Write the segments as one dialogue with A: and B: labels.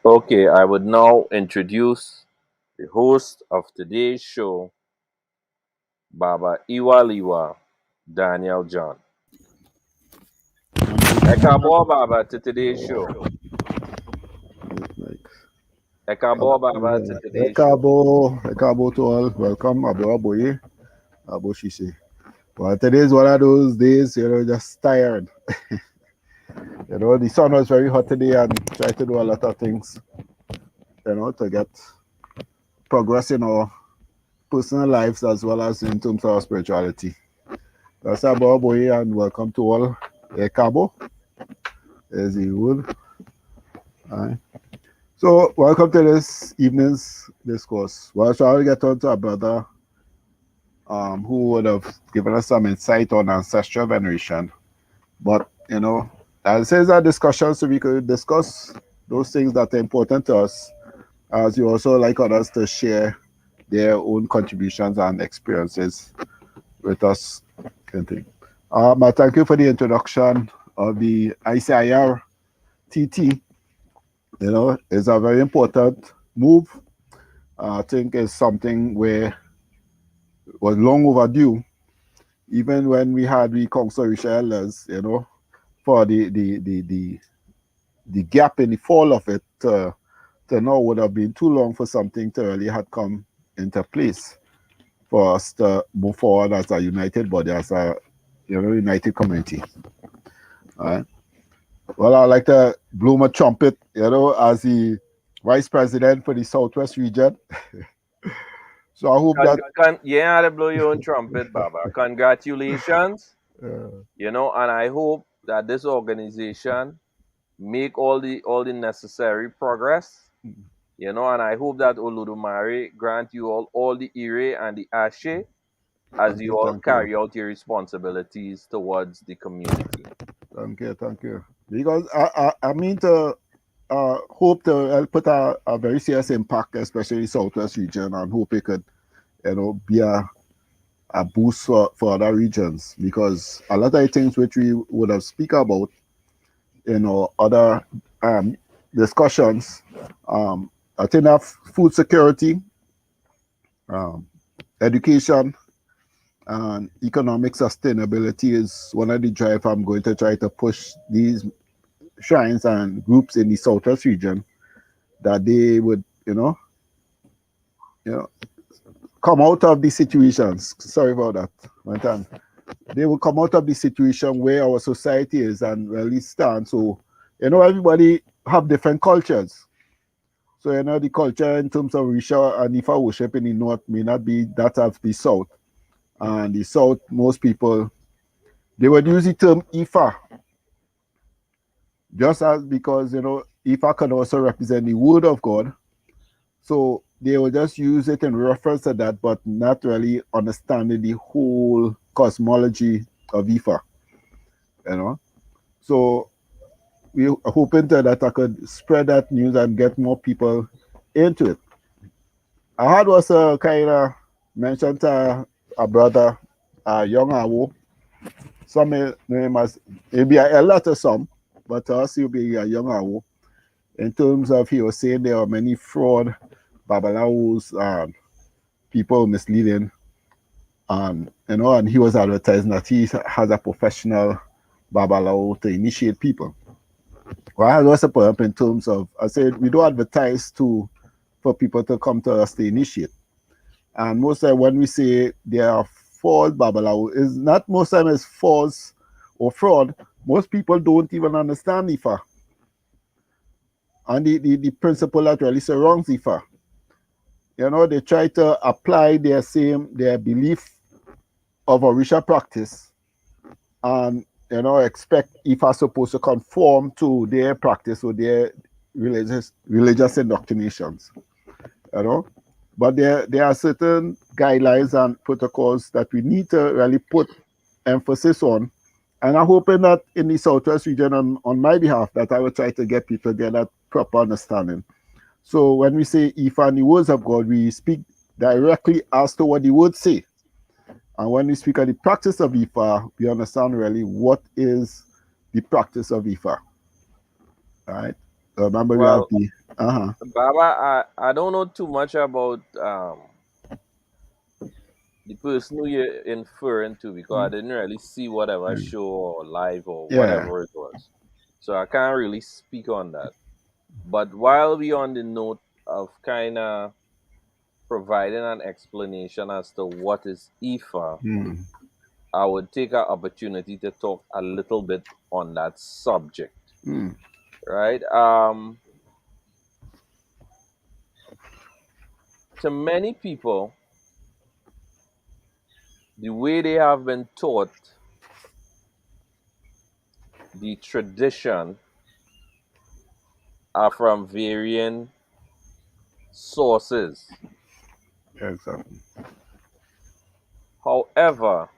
A: Okay, I would now introduce the host of today's show, Baba Iwaliwa Daniel John. Ẹ káàbọ̀ Baba to today's show. Ẹ káàbọ̀ Baba to today's show.
B: Ekabo to all. Welcome, Abu Aboye, Abu Shishi. Well, today is one of those days, just tired. The sun was very hot today and try to do a lot of things, to get progress in our personal lives as well as in terms of our spirituality. That's Abu Aboye and welcome to all. Ekabo, as you would. Aye. So, welcome to this evening's discourse. Well, shall we get on to our brother who would have given us some insight on ancestral veneration. But, as is a discussion, so we could discuss those things that are important to us, as you also like others to share their own contributions and experiences with us. I thank you for the introduction of the ICIR TT. It's a very important move. I think it's something where was long overdue. Even when we had the Council of Elders, for the gap in the fall of it to now would have been too long for something to really had come into place for us to move forward as a united body, as a united community. All right. Well, I'd like to blow my trumpet, as the vice president for the Southwest region. So I hope that
A: You had to blow your own trumpet, Baba. Congratulations.
B: uh,
A: And I hope that this organization make all the necessary progress. And I hope that Oludumare grant you all the ire and the ashe as you all
B: thank you.
A: carry out your responsibilities towards the community.
B: Thank you. Because I mean to hope to put a very serious impact, especially Southwest region, and hope it could, be a boost for other regions. Because a lot of the things which we would have speak about, other discussions, I think that food security, education, and economic sustainability is one of the drive I'm going to try to push these shrines and groups in the Southwest region, that they would, come out of these situations. Sorry about that. One time. They will come out of the situation where our society is and really stand. So, everybody have different cultures. So, the culture in terms of Risha and Ifa worship in the north may not be that of the south. And the south, most people, they would use the term Ifa, just as because, Ifa can also represent the word of God. So they will just use it in reference to that, but not really understanding the whole cosmology of Ifa. So we're hoping that I could spread that news and get more people into it. I had also kind of mentioned to a brother, a young Awo. Some may know him as maybe a lot of some, but to us he'll be a young Awo. In terms of, he was saying there are many fraud, babalawos, and people misleading, and and he was advertising that he has a professional babalawo to initiate people. Well, I also put up in terms of, I said we don't advertise for people to come to us to initiate, and most of when we say they are false babalawo, is not most time is false or fraud. Most people don't even understand Ifa and the principle that really surrounds Ifa. They try to apply their belief of Orisha practice, and expect Ifa supposed to conform to their practice or their religious indoctrinations. But there are certain guidelines and protocols that we need to really put emphasis on. And I'm hoping that in the Southwest region, on my behalf, that I will try to get people to get that proper understanding. So when we say Ifa and the words of God, we speak directly as to what the words say. And when we speak of the practice of Ifa, we understand really what is the practice of Ifa. Right? Remember we have
A: Well,
B: the
A: Baba, I don't know too much about the person who you're inferring to because I didn't really see whatever show or live or
B: yeah.
A: whatever it was. So I can't really speak on that. But while we on the note of kind of providing an explanation as to what is Ifa,
B: Mm.
A: I would take an opportunity to talk a little bit on that subject,
B: Mm.
A: right? To many people, the way they have been taught the tradition are from varying sources.
B: Exactly.
A: However,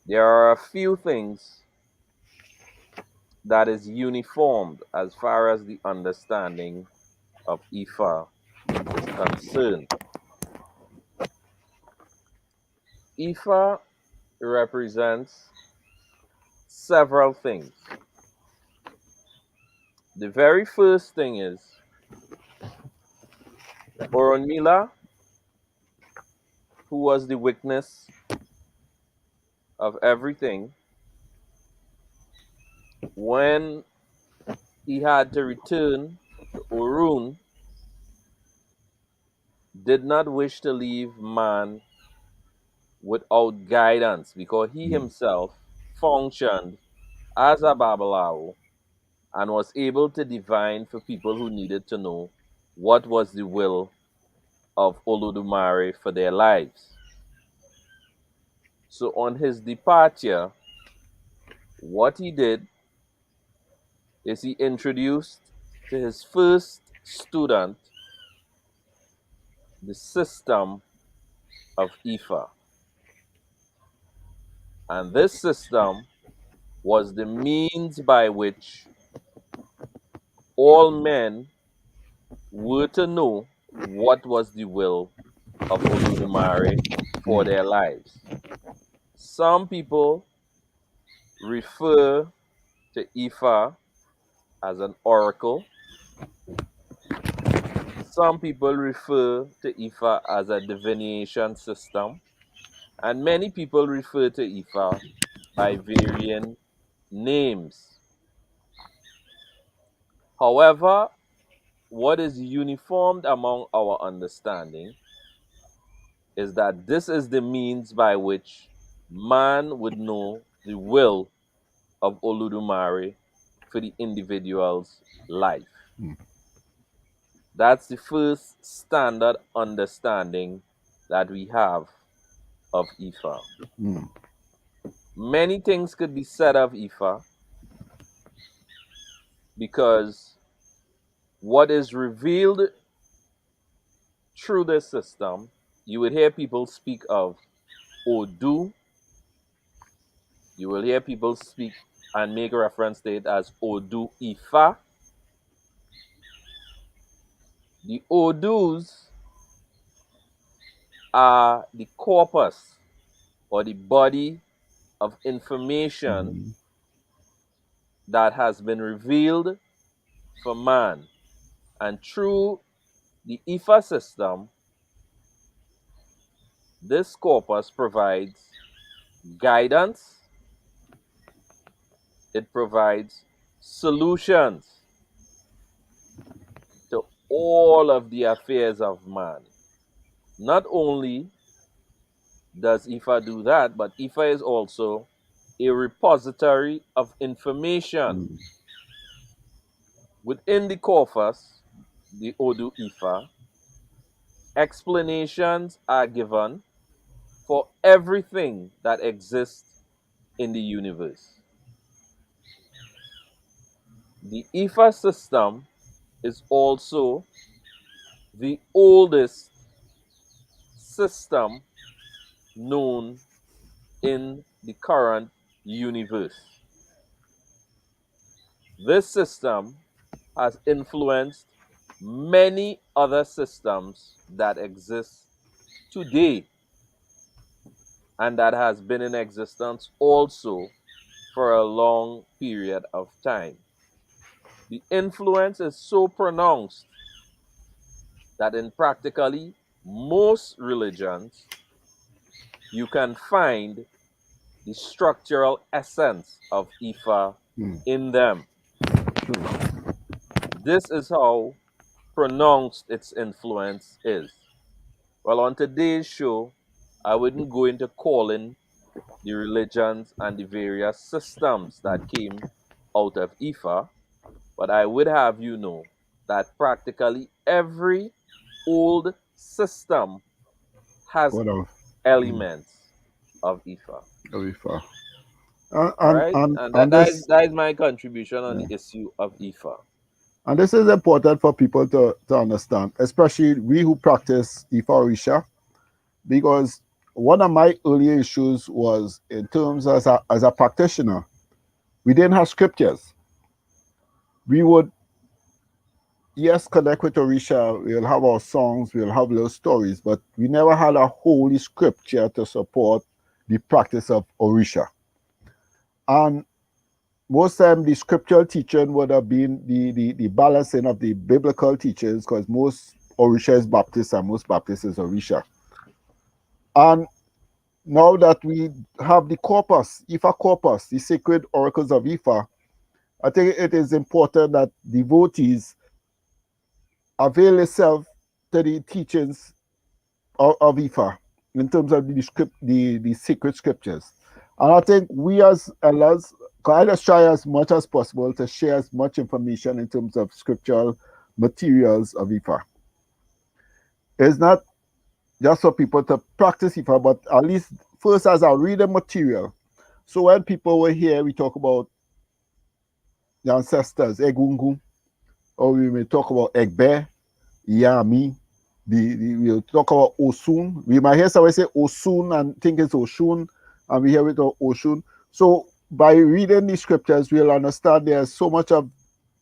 A: there are a few things that is uniformed as far as the understanding of Ifa is concerned. Ifa represents several things. The very first thing is Orunmila, who was the witness of everything, when he had to return to Orun, did not wish to leave man without guidance because he
B: Mm.
A: himself functioned as a Babalawo and was able to divine for people who needed to know what was the will of Olodumare for their lives. So on his departure, what he did is he introduced to his first student the system of Ifa. And this system was the means by which all men were to know what was the will of Olodumare for
B: Mm.
A: their lives. Some people refer to Ifa as an oracle. Some people refer to Ifa as a divination system. And many people refer to Ifa by varying names. However, what is uniformed among our understanding is that this is the means by which man would know the will of Oludumare for the individual's life.
B: Mm.
A: That's the first standard understanding that we have of Ifa.
B: Mm.
A: Many things could be said of Ifa because what is revealed through this system, you would hear people speak of Odu, you will hear people speak and make reference to it as Odu Ifa. The Odus are the corpus or the body of information
B: Mm.
A: that has been revealed for man. And through the Ifa system, this corpus provides guidance, it provides solutions to all of the affairs of man. Not only does Ifa do that, but Ifa is also a repository of information.
B: Mm.
A: Within the corpus, the Odu Ifa, explanations are given for everything that exists in the universe. The Ifa system is also the oldest system known in the current universe. This system has influenced many other systems that exist today and that has been in existence also for a long period of time. the influence is so pronounced that in practically most religions, you can find the structural essence of Ifa
B: Mm.
A: in them. This is how pronounced its influence is. Well, on today's show, I wouldn't go into calling the religions and the various systems that came out of Ifa, but I would have you know that practically every old system has
B: What else?
A: elements of Ifa.
B: Very far.
A: All right, and
B: And this,
A: that is my contribution on
B: yeah.
A: the issue of Ifa.
B: And this is important for people to understand, especially we who practice Ifa Orisa, because one of my early issues was in terms as a practitioner, we didn't have scriptures. We would, yes, connect with Orisha, we'll have our songs, we'll have little stories, but we never had a holy scripture to support the practice of Orisha. And most time the scriptural teaching would have been the balancing of the biblical teachings, because most Orisha is Baptist and most Baptist is Orisha. And now that we have the corpus, Ifa corpus, the sacred oracles of Ifa, I think it is important that devotees avail themselves to the teachings of Ifa in terms of the sacred scriptures. And I think we as elders can just try as much as possible to share as much information in terms of scriptural materials of Ifa. It's not just for people to practice Ifa, but at least first as a reading material. So when people were here, we talk about the ancestors, Egungun, or we may talk about Egbe, Yami, we'll talk about Osun. We might hear someone say Osun and think it's Oshun, and we hear it of Oshun. So by reading these scriptures, we'll understand there's so much of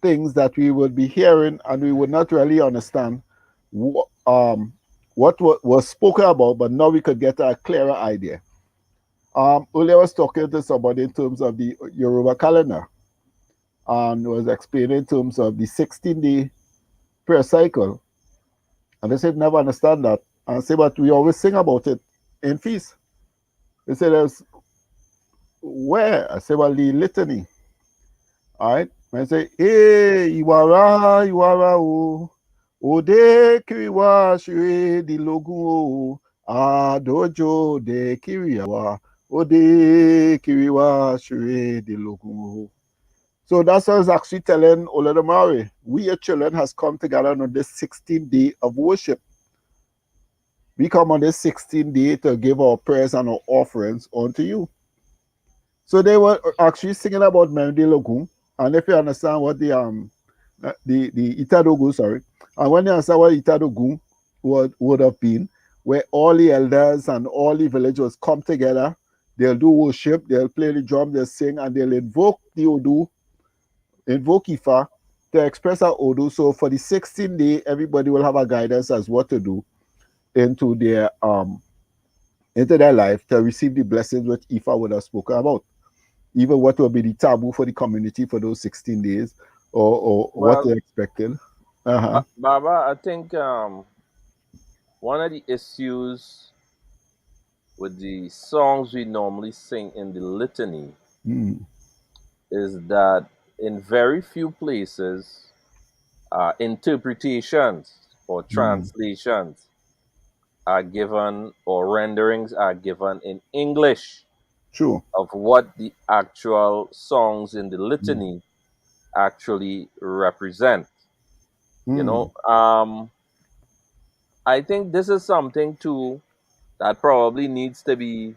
B: things that we would be hearing, and we would not really understand what was spoken about, but now we could get a clearer idea. Earlier I was talking to somebody in terms of the Yoruba calendar, and was explaining in terms of the 16-day prayer cycle. And they said, never understand that. And I say, but we always sing about it in feast. They said, there's where? I say, well, the litany. All right. And I say, hey, Iwara, Iwara, o. Ode kiriwa shire di logun o. Adojo de kiriwa. Ode kiriwa shire di logun o. So that's what I was actually telling Olodumare. We, your children, has come together on this 16th day of worship. We come on this 16th day to give our prayers and our offerings unto you. So they were actually singing about Mende Logun. And if you understand what the Itadogu, sorry, and when you understand what Itadogu would have been, where all the elders and all the villagers come together, they'll do worship, they'll play the drum, they'll sing, and they'll invoke the Odu, invoke Ifa to express our Odu. So for the 16th day, everybody will have a guidance as what to do into their life to receive the blessings which Ifa would have spoken about. Even what will be the taboo for the community for those 16 days, or what
A: Well,
B: they're expecting. Uh-huh.
A: Baba, I think one of the issues with the songs we normally sing in the litany
B: Mm.
A: is that in very few places, interpretations or
B: Mm.
A: translations are given or renderings are given in English
B: True.
A: of what the actual songs in the
B: Mm.
A: litany actually represent. You
B: Mm.
A: know, I think this is something too that probably needs to be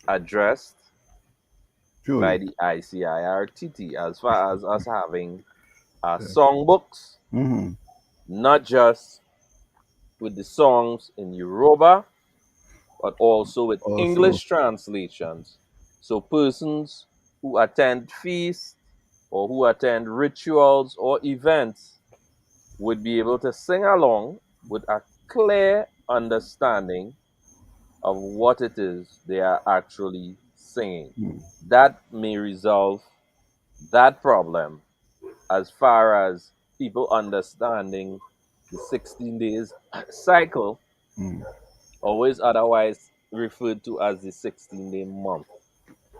A: addressed by
B: Truly.
A: the ICIRTT as far as us having
B: Yeah.
A: songbooks,
B: Mm-hmm.
A: not just with the songs in Yoruba, but also with
B: Also,
A: English translations. So persons who attend feasts or who attend rituals or events would be able to sing along with a clear understanding of what it is they are actually singing.
B: mm.
A: That may resolve that problem as far as people understanding the 16 days cycle,
B: Mm.
A: always otherwise referred to as the 16-day month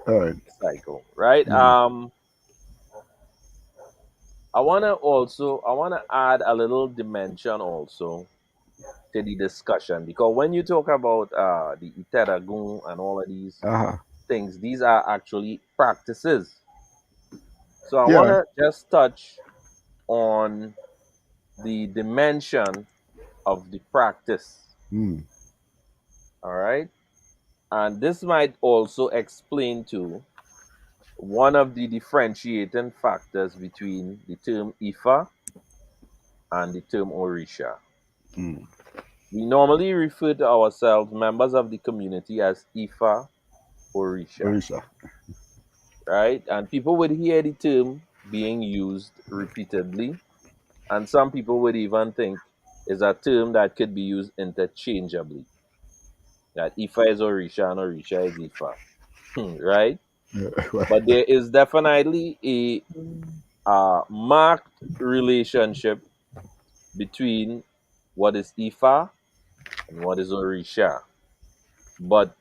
B: All right.
A: cycle, right?
B: Mm.
A: I want to add a little dimension also to the discussion, because when you talk about the Iteragun and all of these
B: Uh-huh.
A: things, these are actually practices. So I want
B: Yeah.
A: to just touch on the dimension of the practice.
B: Mm.
A: All right. And this might also explain to one of the differentiating factors between the term Ifa and the term Orisha.
B: Mm.
A: We normally refer to ourselves, members of the community, as Ifa Orisa,
B: Orisa.
A: right? And people would hear the term being used repeatedly, and some people would even think is a term that could be used interchangeably. That Ifa is Orisha and Orisha is Ifa, right?
B: Yeah.
A: But there is definitely a marked relationship between what is Ifa and what is Orisha. But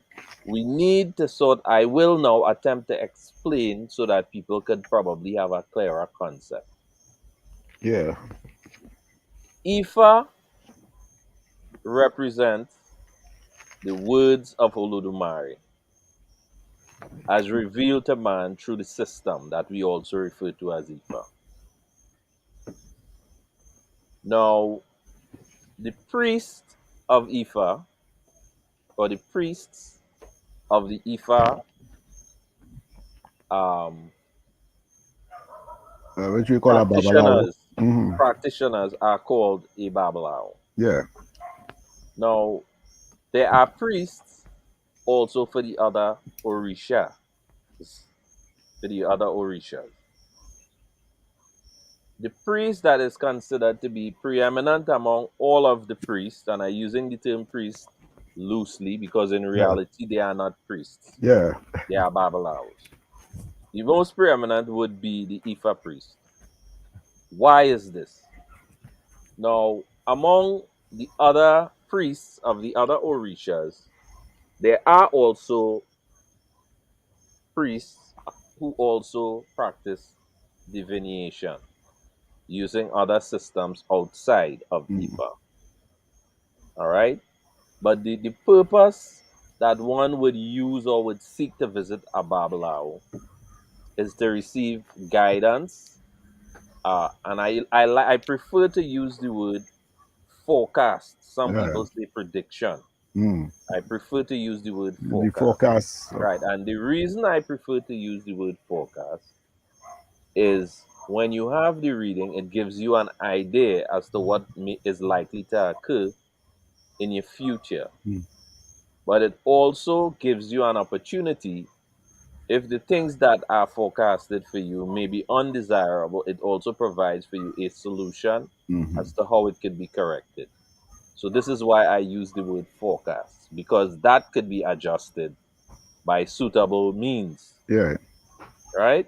A: we need to I will now attempt to explain so that people could probably have a clearer concept.
B: Yeah.
A: Ifa represents the words of Olodumare as revealed to man through the system that we also refer to as Ifa. Now, the priest of Ifa, or the priests of the Ifa um,
B: Which we call a Babalawo.
A: practitioners,
B: Mm-hmm.
A: practitioners are called a Babalao.
B: Yeah.
A: Now, there are priests also for the other Orisha, for the other Orishas. The priest that is considered to be preeminent among all of the priests, and I'm using the term priest loosely because in
B: Yeah.
A: reality they are not priests,
B: Yeah.
A: they are Babalaos. The most preeminent would be the Ifa priest. Why is this? Now, among the other priests of the other Orishas, there are also priests who also practice divination using other systems outside of
B: Mm.
A: Ifa. All right. But the purpose that one would use or would seek to visit a Babylao is to receive guidance. And I prefer to use the word forecast. Some
B: Yeah.
A: people say prediction.
B: Mm.
A: I prefer to use the word
B: The
A: forecast.
B: forecast.
A: Right. And the reason I prefer to use the word forecast is when you have the reading, it gives you an idea as to what is likely to occur in your future.
B: Mm.
A: But it also gives you an opportunity, if the things that are forecasted for you may be undesirable, it also provides for you a solution
B: Mm-hmm.
A: as to how it could be corrected. So, this is why I use the word forecast, because that could be adjusted by suitable means,
B: Yeah.
A: right?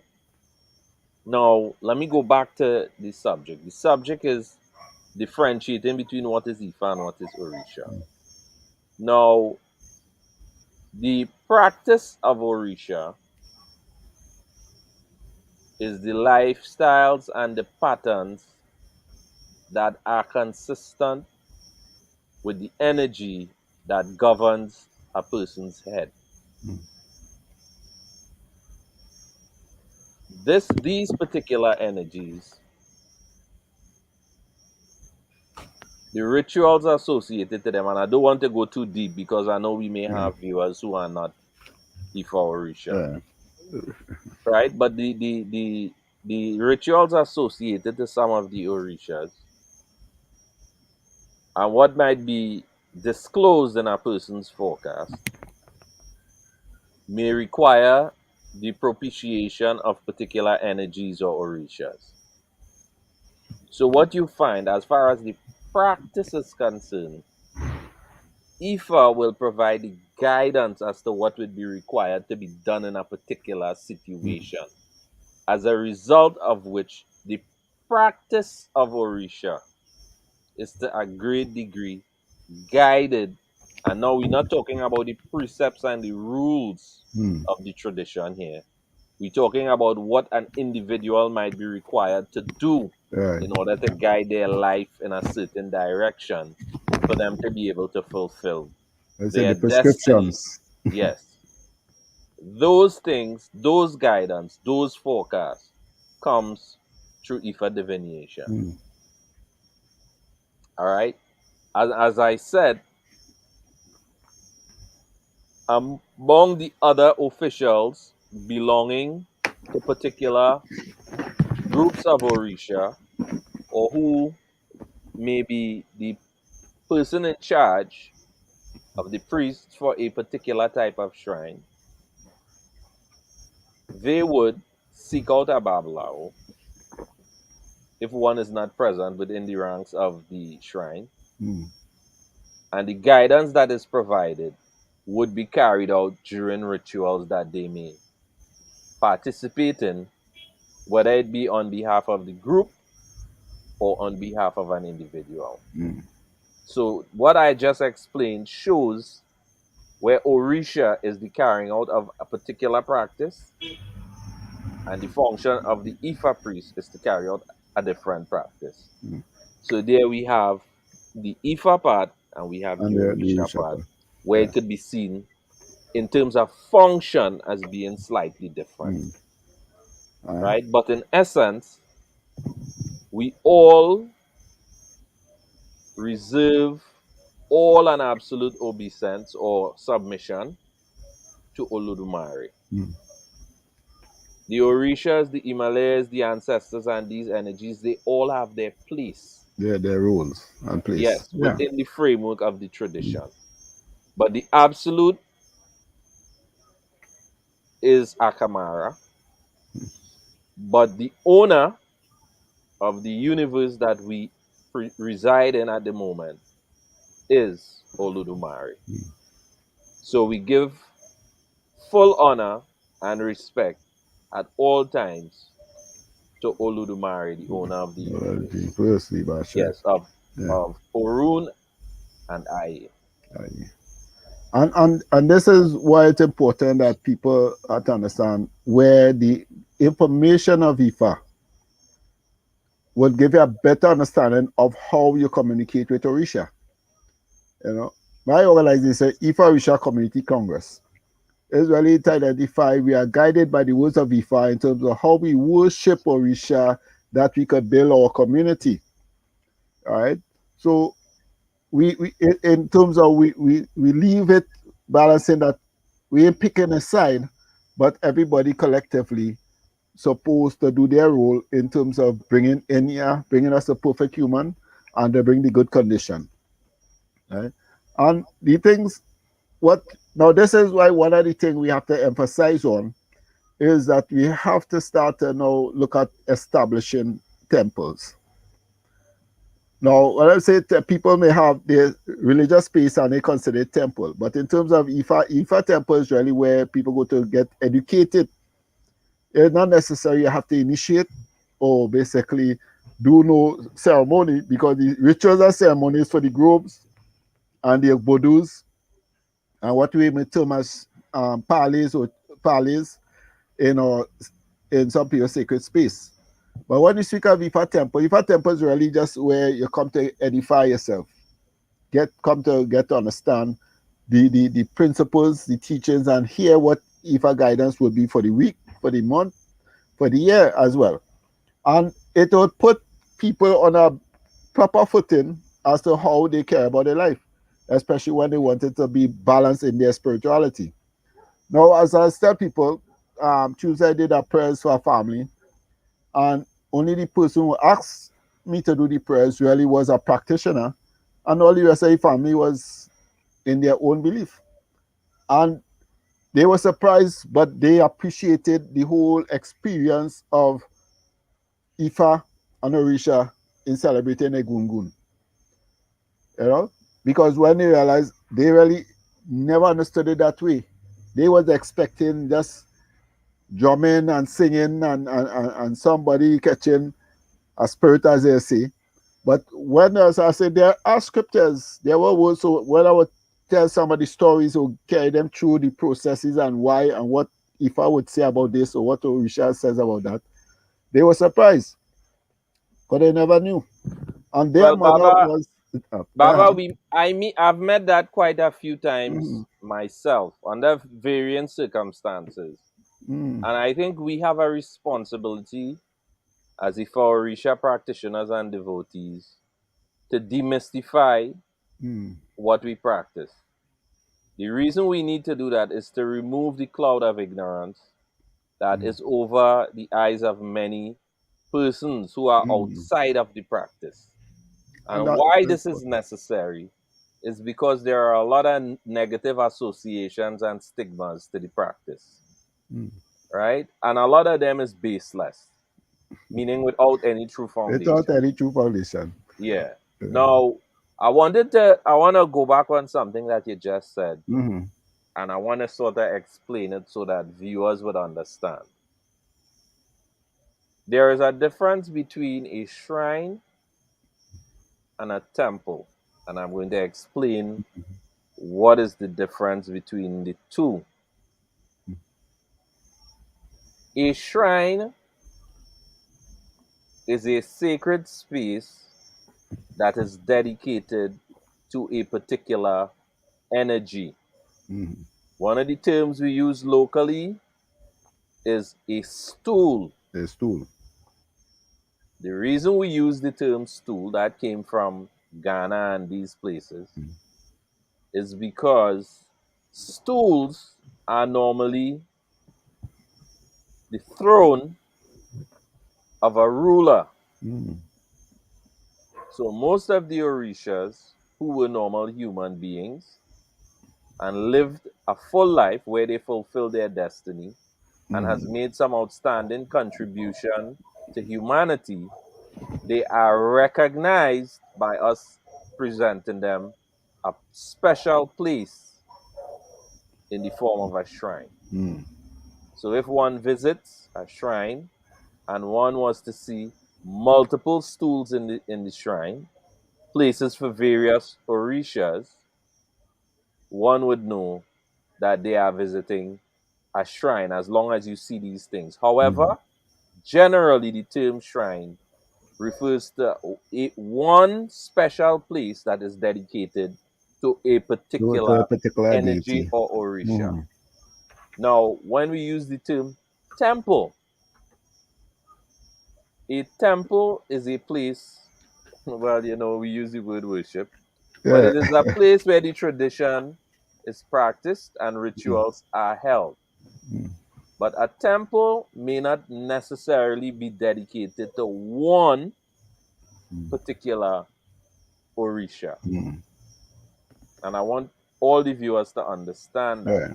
A: Now, let me go back to the subject. The subject is differentiating between what is Ifa and what is Orisha. Now, the practice of Orisha is the lifestyles and the patterns that are consistent with the energy that governs a person's head.
B: Mm.
A: These particular energies, the rituals associated to them, and I don't want to go too deep because I know we may
B: Yeah.
A: have viewers who are not Ifa Orisha,
B: Yeah.
A: right? But the rituals associated to some of the Orishas and what might be disclosed in a person's forecast may require the propitiation of particular energies or orishas. So, what you find as far as the practice is concerned, Ifa will provide the guidance as to what would be required to be done in a particular
B: Mm.
A: situation, as a result of which the practice of Orisha is to a great degree guided. And now we're not talking about the precepts and the rules of the tradition here. We're talking about what an individual might be required to do
B: Right.
A: in order to guide their life in a certain direction for them to be able to fulfill
B: I said
A: their
B: the
A: destiny.
B: prescriptions.
A: Yes. Those things, those guidance, those forecasts comes through Ifa divination. All right. As I said, among the other officials belonging to particular groups of Orisha, or who may be the person in charge of the priests for a particular type of shrine, they would seek out a Babalao if one is not present within the ranks of the shrine, and the guidance that is provided would be carried out during rituals that they may participate in, whether it be on behalf of the group or on behalf of an individual. So, what I just explained shows where Orisha is the carrying out of a particular practice, and the function of the Ifa priest is to carry out a different practice. So, there we have the Ifa part and we have the
B: And the
A: Orisha part,
B: shepherd.
A: where
B: Yeah.
A: it could be seen in terms of function as being slightly different,
B: All right.
A: right? But in essence, we all reserve all an absolute obeisance or submission to Olodumare. The Orishas, the Himalayas, the ancestors, and these energies, they all have their place.
B: Their rules and place.
A: Yes,
B: Yeah.
A: within the framework of the tradition. But the absolute is Akamara. But the owner of the universe that we reside in at the moment is Olodumare. So we give full honor and respect at all times to Olodumare, the owner of the universe.
B: Firstly, Basha.
A: Yes, of
B: Yeah.
A: of Orun and I.
B: And this is why it's important that people have to understand where the information of Ifa will give you a better understanding of how you communicate with Orisha. You know, my organization, Ifa Orisa Community Congress, is really to identify we are guided by the words of Ifa in terms of how we worship Orisha that we could build our community. All right. So we in terms of we leave it balancing that we ain't picking a side, but everybody collectively supposed to do their role in terms of bringing in here, bringing us a perfect human, and to bring the good condition. Right? And the things, what now this is why one of the things we have to emphasize on is that we have to start to now look at establishing temples. Now, when I say people may have their religious space and they consider it temple, but in terms of Ifa temple is really where people go to get educated. It's not necessary you have to initiate or basically do no ceremony, because the rituals and ceremonies for the groups and the bodus and what we may term as parleys or parleys in some people's sacred space. But when you speak of Ifa temple is really just where you come to edify yourself, come to get to understand the principles, the teachings, and hear what Ifa guidance will be for the week, for the month, for the year as well. And it will put people on a proper footing as to how they care about their life, especially when they want it to be balanced in their spirituality. Now, as I tell people, Tuesday I did a prayers for a family, and only the person who asked me to do the prayers really was a practitioner, and all the rest of the family was in their own belief. And they were surprised, but they appreciated the whole experience of Ifa and Orisha in celebrating Egungun. You know, because when they realized, they really never understood it that way. They was expecting just drumming and singing and somebody catching a spirit, as they say. But when, as I said, there are scriptures, there were words. So when I would tell somebody stories or carry them through the processes and why and what if I would say about this or what Orisha says about that, they were surprised because they never knew. And their
A: Well,
B: mother
A: Baba,
B: was, go
A: Baba,
B: ahead.
A: I've met that quite a few times
B: Mm,
A: myself under varying circumstances,
B: mm,
A: and I think we have a responsibility as Ifa Orisa practitioners and devotees to demystify
B: mm,
A: what we practice. The reason we need to do that is to remove the cloud of ignorance that
B: mm,
A: is over the eyes of many persons who are
B: mm.
A: outside of the practice.
B: And
A: And why
B: that's
A: this is
B: good.
A: necessary is because there are a lot of negative associations and stigmas to the practice,
B: Mm.
A: right? And a lot of them is baseless, meaning without any true
B: Without
A: foundation.
B: any true foundation.
A: Yeah.
B: Uh,
A: Now, I want to go back on something that you just said,
B: mm,
A: and I want to sort of explain it so that viewers would understand. There is a difference between a shrine and a temple, and I'm going to explain what is the difference between the two. A shrine is a sacred space that is dedicated to a particular energy.
B: mm.
A: One of the terms we use locally is a stool.
B: A stool.
A: The reason we use the term stool, that came from Ghana and these places,
B: Mm,
A: is because stools are normally the throne of a ruler.
B: mm,
A: So most of the Orishas, who were normal human beings and lived a full life where they fulfilled their destiny and has
B: mm.
A: made some outstanding contribution to humanity, they are recognized by us presenting them a special place in the form of a shrine.
B: Mm,
A: So if one visits a shrine and one was to see multiple stools in the shrine, places for various orishas, one would know that they are visiting a shrine as long as you see these things.
B: mm.
A: However, generally the term shrine refers to one special place that is dedicated to a
B: To a
A: particular
B: particular
A: energy
B: deity.
A: or orisha.
B: Mm.
A: Now, when we use the term temple, a temple is a place, well, we use the word worship, but
B: Yeah.
A: it is a place where the tradition is practiced and
B: Mm,
A: rituals are held.
B: mm,
A: But a temple may not necessarily be dedicated to one
B: mm,
A: particular orisha.
B: mm.
A: And I want all the viewers to understand that.
B: Yeah.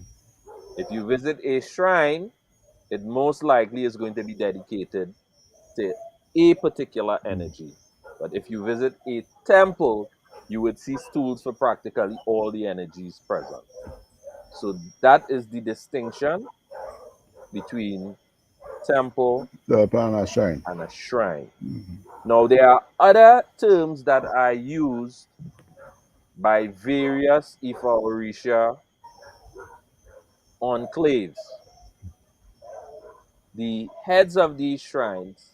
A: If you visit a shrine, it most likely is going to be dedicated to a particular energy. But if you visit a temple, you would see stools for practically all the energies present. So that is the distinction between temple
B: The Pana Shrine.
A: and a shrine.
B: Mm,
A: Now, there are other terms that are used by various Ifa Orisha enclaves. The heads of these shrines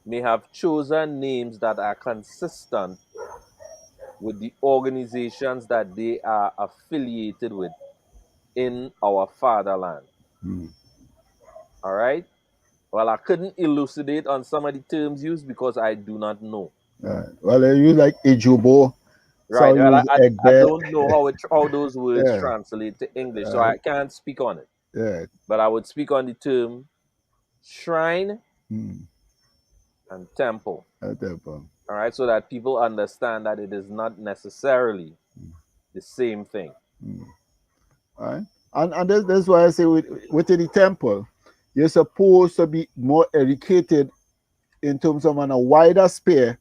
A: may have chosen names that are consistent with the organizations that they are affiliated with in our fatherland.
B: mm.
A: All right? Well, I couldn't elucidate on some of the terms used because I do not know.
B: Well, they use like Ijubo.
A: Right?
B: Some
A: Well,
B: use
A: I
B: Egbe.
A: don't know how those words
B: Yeah.
A: translate to English, so
B: Uh,
A: I can't speak on it.
B: yeah.
A: But I would speak on the term shrine
B: Mm.
A: and temple.
B: Temple.
A: All right? So that people understand that it is not necessarily the same thing.
B: Mm. Right? And that's why I say within the temple, you're supposed to be more educated in terms of on a wider sphere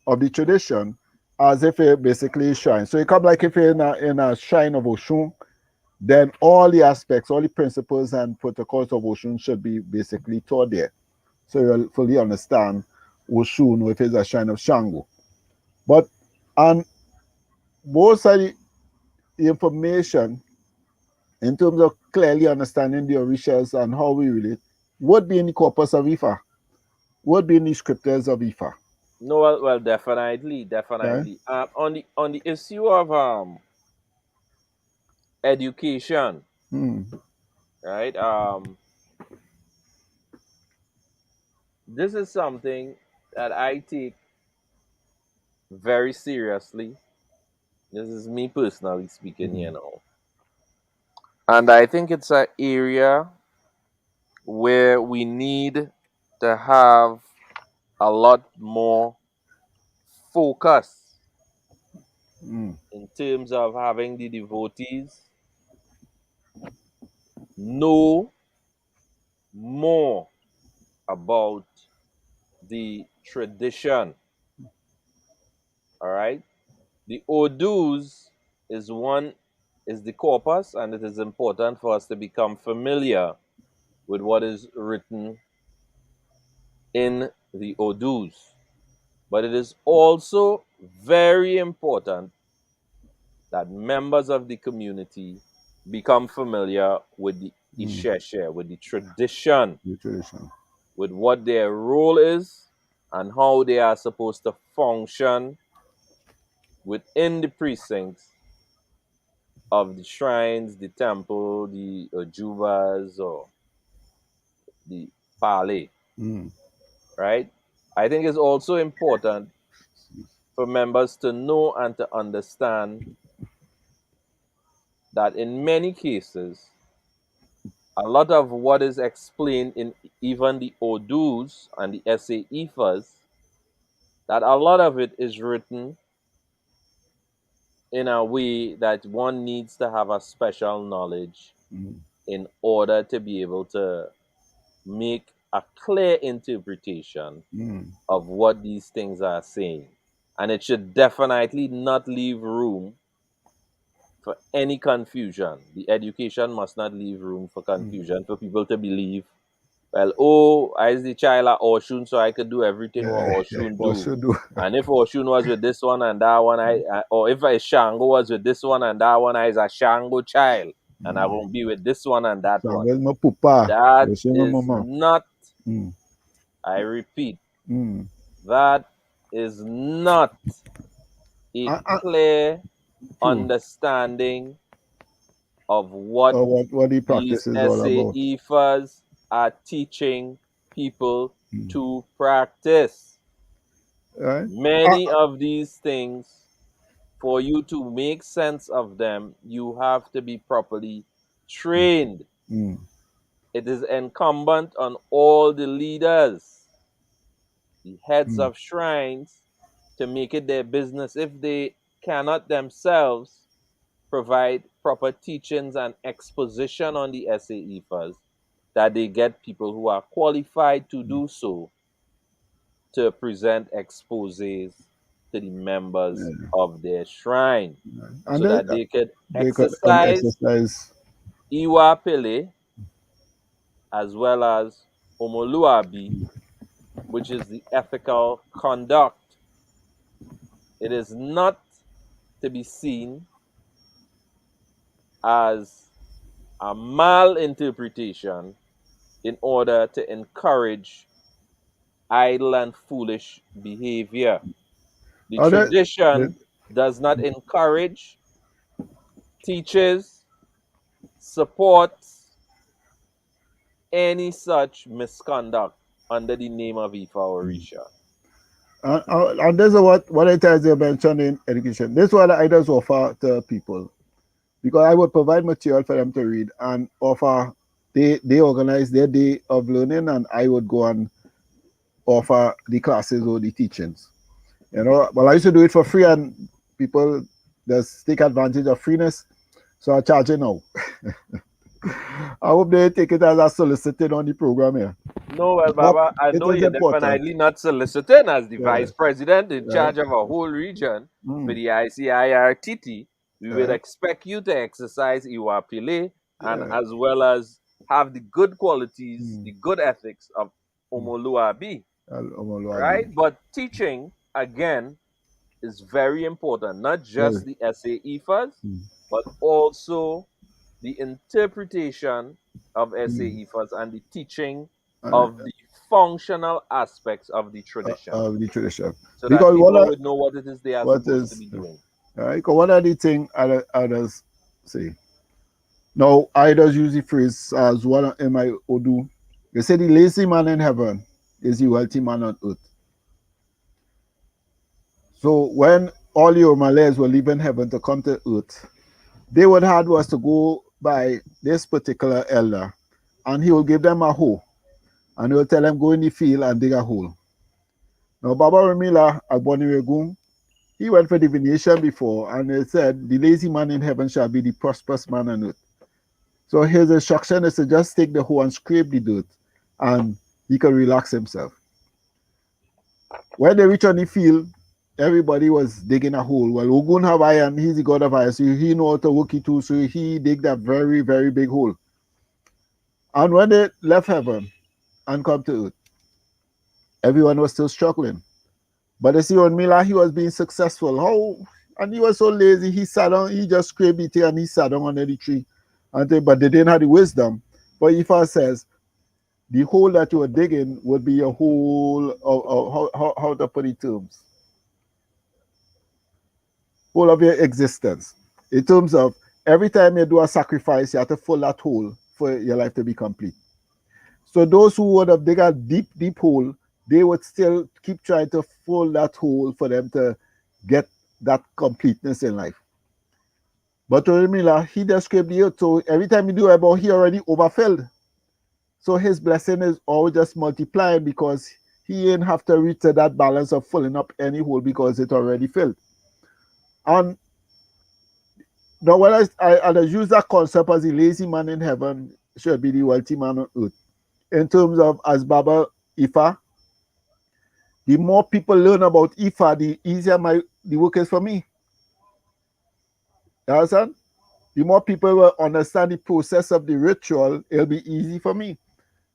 B: of the tradition as if you're basically a shrine. So you come like if you're in a shrine of Oshun, then all the aspects, all the principles and protocols of Oshun should be basically taught there. So you'll fully understand Oshun, if it's a shrine of Shango. But on most of the information in terms of clearly understanding the Orishas and how we relate would be in the corpus of Ifa, would be in the scriptures of Ifa.
A: No, well, definitely,
B: Right?
A: definitely. On the issue of education,
B: Hmm.
A: right? This is something that I take very seriously. This is me personally speaking,
B: Hmm.
A: you know. And I think it's an area where we need to have a lot more focus
B: Hmm.
A: in terms of having the devotees know more about the tradition. All right. The Odus is one is the corpus, and it is important for us to become familiar with what is written in the Odus. But it is also very important that members of the community become familiar with the
B: Hmm.
A: Isheshe, with the tradition,
B: The tradition.
A: with what their role is, and how they are supposed to function within the precincts of the shrines, the temple, the jubas, or the pale,
B: Hmm.
A: right? I think it's also important for members to know and to understand that in many cases, a lot of what is explained in even the Odus and the essay Ifas, that a lot of it is written in a way that one needs to have a special knowledge
B: Hmm.
A: in order to be able to make a clear interpretation
B: Hmm.
A: of what these things are saying. And it should definitely not leave room for any confusion. The education must not leave room for confusion, for people to believe, well, oh, I is the child of Oshun, so I could do everything what Oshun
B: What
A: do.
B: should do?
A: And if Oshun was with this one and that one, or if a Shango was with this one and that one, I is a Shango child, and I won't be with this one and that one.
B: Shango my pupa.
A: That
B: Oshun my
A: is
B: mama.
A: not,
B: Hmm.
A: I repeat,
B: Hmm.
A: that is not a
B: Ah,
A: clear
B: true.
A: understanding of what
B: What the
A: these
B: practice is all about.
A: SAEFAs are teaching people
B: Hmm.
A: to practice.
B: Right? Ah,
A: Many of these things, for you to make sense of them, you have to be properly trained.
B: hmm.
A: It is incumbent on all the leaders, the heads
B: Hmm.
A: of shrines, to make it their business if they cannot themselves provide proper teachings and exposition on the SAEFAs, that they get people who are qualified to do so to present exposes to the members
B: Yeah.
A: of their shrine
B: And
A: so
B: then
A: that they could
B: they could
A: exercise
B: exercise.
A: Iwa Pele as well as Omoluabi, which is the ethical conduct. It is not to be seen as a malinterpretation in order to encourage idle and foolish behavior. The
B: And then,
A: tradition does not encourage, teaches, supports any such misconduct under the name of Ifa Orisha.
B: and this is what it is you mentioned in education. This is what I just offer to people because I would provide material for them to read and offer. They organize their day of learning, and I would go and offer the classes or the teachings. You know, well, I used to do it for free, and people just take advantage of freeness. So I charge it now. I hope they take it as a solicited on the program here.
A: No, well,
B: But
A: Baba, I
B: it
A: know
B: is
A: you're
B: important.
A: definitely not soliciting as the
B: Yeah,
A: vice president in
B: right.
A: charge of a whole region for
B: Mm,
A: the ICIRTT. We would
B: right.
A: expect you to exercise Iwa Pile and
B: Yeah.
A: as well as have the good qualities,
B: Mm,
A: the good ethics of
B: mm,
A: Omoluabi. right? But teaching, again, is very important, not
B: Very.
A: just the SA IFAs,
B: Mm.
A: but also the interpretation of SA
B: Mm.
A: IFAs and the teaching
B: And,
A: of the functional aspects of the tradition
B: of the tradition.
A: so that
B: Because
A: people would know what it is they are
B: what
A: supposed to
B: is
A: be doing.
B: right? Because one of the thing others say. Now I just use the phrase as one in my Odu. They say the lazy man in heaven is the wealthy man on earth. So when all your Malays were leaving heaven to come to earth, they would had was to go by this particular elder, and he will give them a hoe, and he will tell them go in the field and dig a hole. Now Baba Ramila Agboniwegun, he went for divination before, and he said the lazy man in heaven shall be the prosperous man on earth. So his instruction is to just take the hoe and scrape the dirt, and he can relax himself. When they reach on the field, everybody was digging a hole. Well, Ogun have iron, he's the god of iron, so he know how to work it too, so he dig that very, very big hole. And when they left heaven and come to earth, everyone was still struggling. But they see on Mila, he was being successful. How? And he was so lazy, he sat down, he just scraped it and he sat down under the tree. But they didn't have the wisdom. But Ifa says, the hole that you are digging would be a hole of how to put it terms. Whole of your existence. In terms of every time you do a sacrifice, you have to fill that hole for your life to be complete. So those who would have dig a deep, deep hole, they would still keep trying to fill that hole for them to get that completeness in life. But Mila, he just scraped the earth. So every time you do about, he already overfilled. So his blessing is always just multiplying because he didn't have to reach to that balance of filling up any hole because it already filled. And now when I use that concept as the lazy man in heaven should be the wealthy man on earth. In terms of as Baba Ifa, the more people learn about Ifa, the easier the work is for me. You understand? The more people will understand the process of the ritual, it'll be easy for me.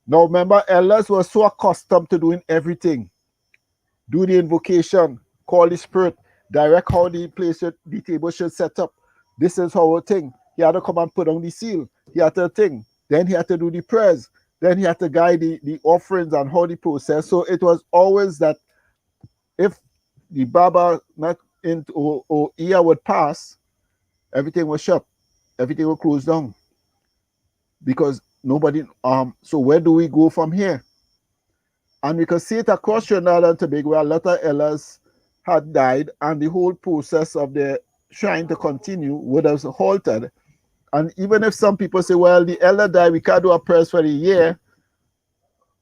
B: Now remember, elders were so accustomed to doing everything. Do the invocation, call the spirit, direct how the the table should set up. This is how a thing. He had to come and put on the seal. He had to thing. Then he had to do the prayers. Then he had to guide the offerings and how the process. So it was always that if the Baba not into or ear would pass, everything was shut. Everything would close down. Because nobody so where do we go from here? And we can see it across Trinidad and Tobago where a lot of elders had died and the whole process of the shrine to continue would have halted. And even if some people say, well, the elder died, we can't do a prayers for the year,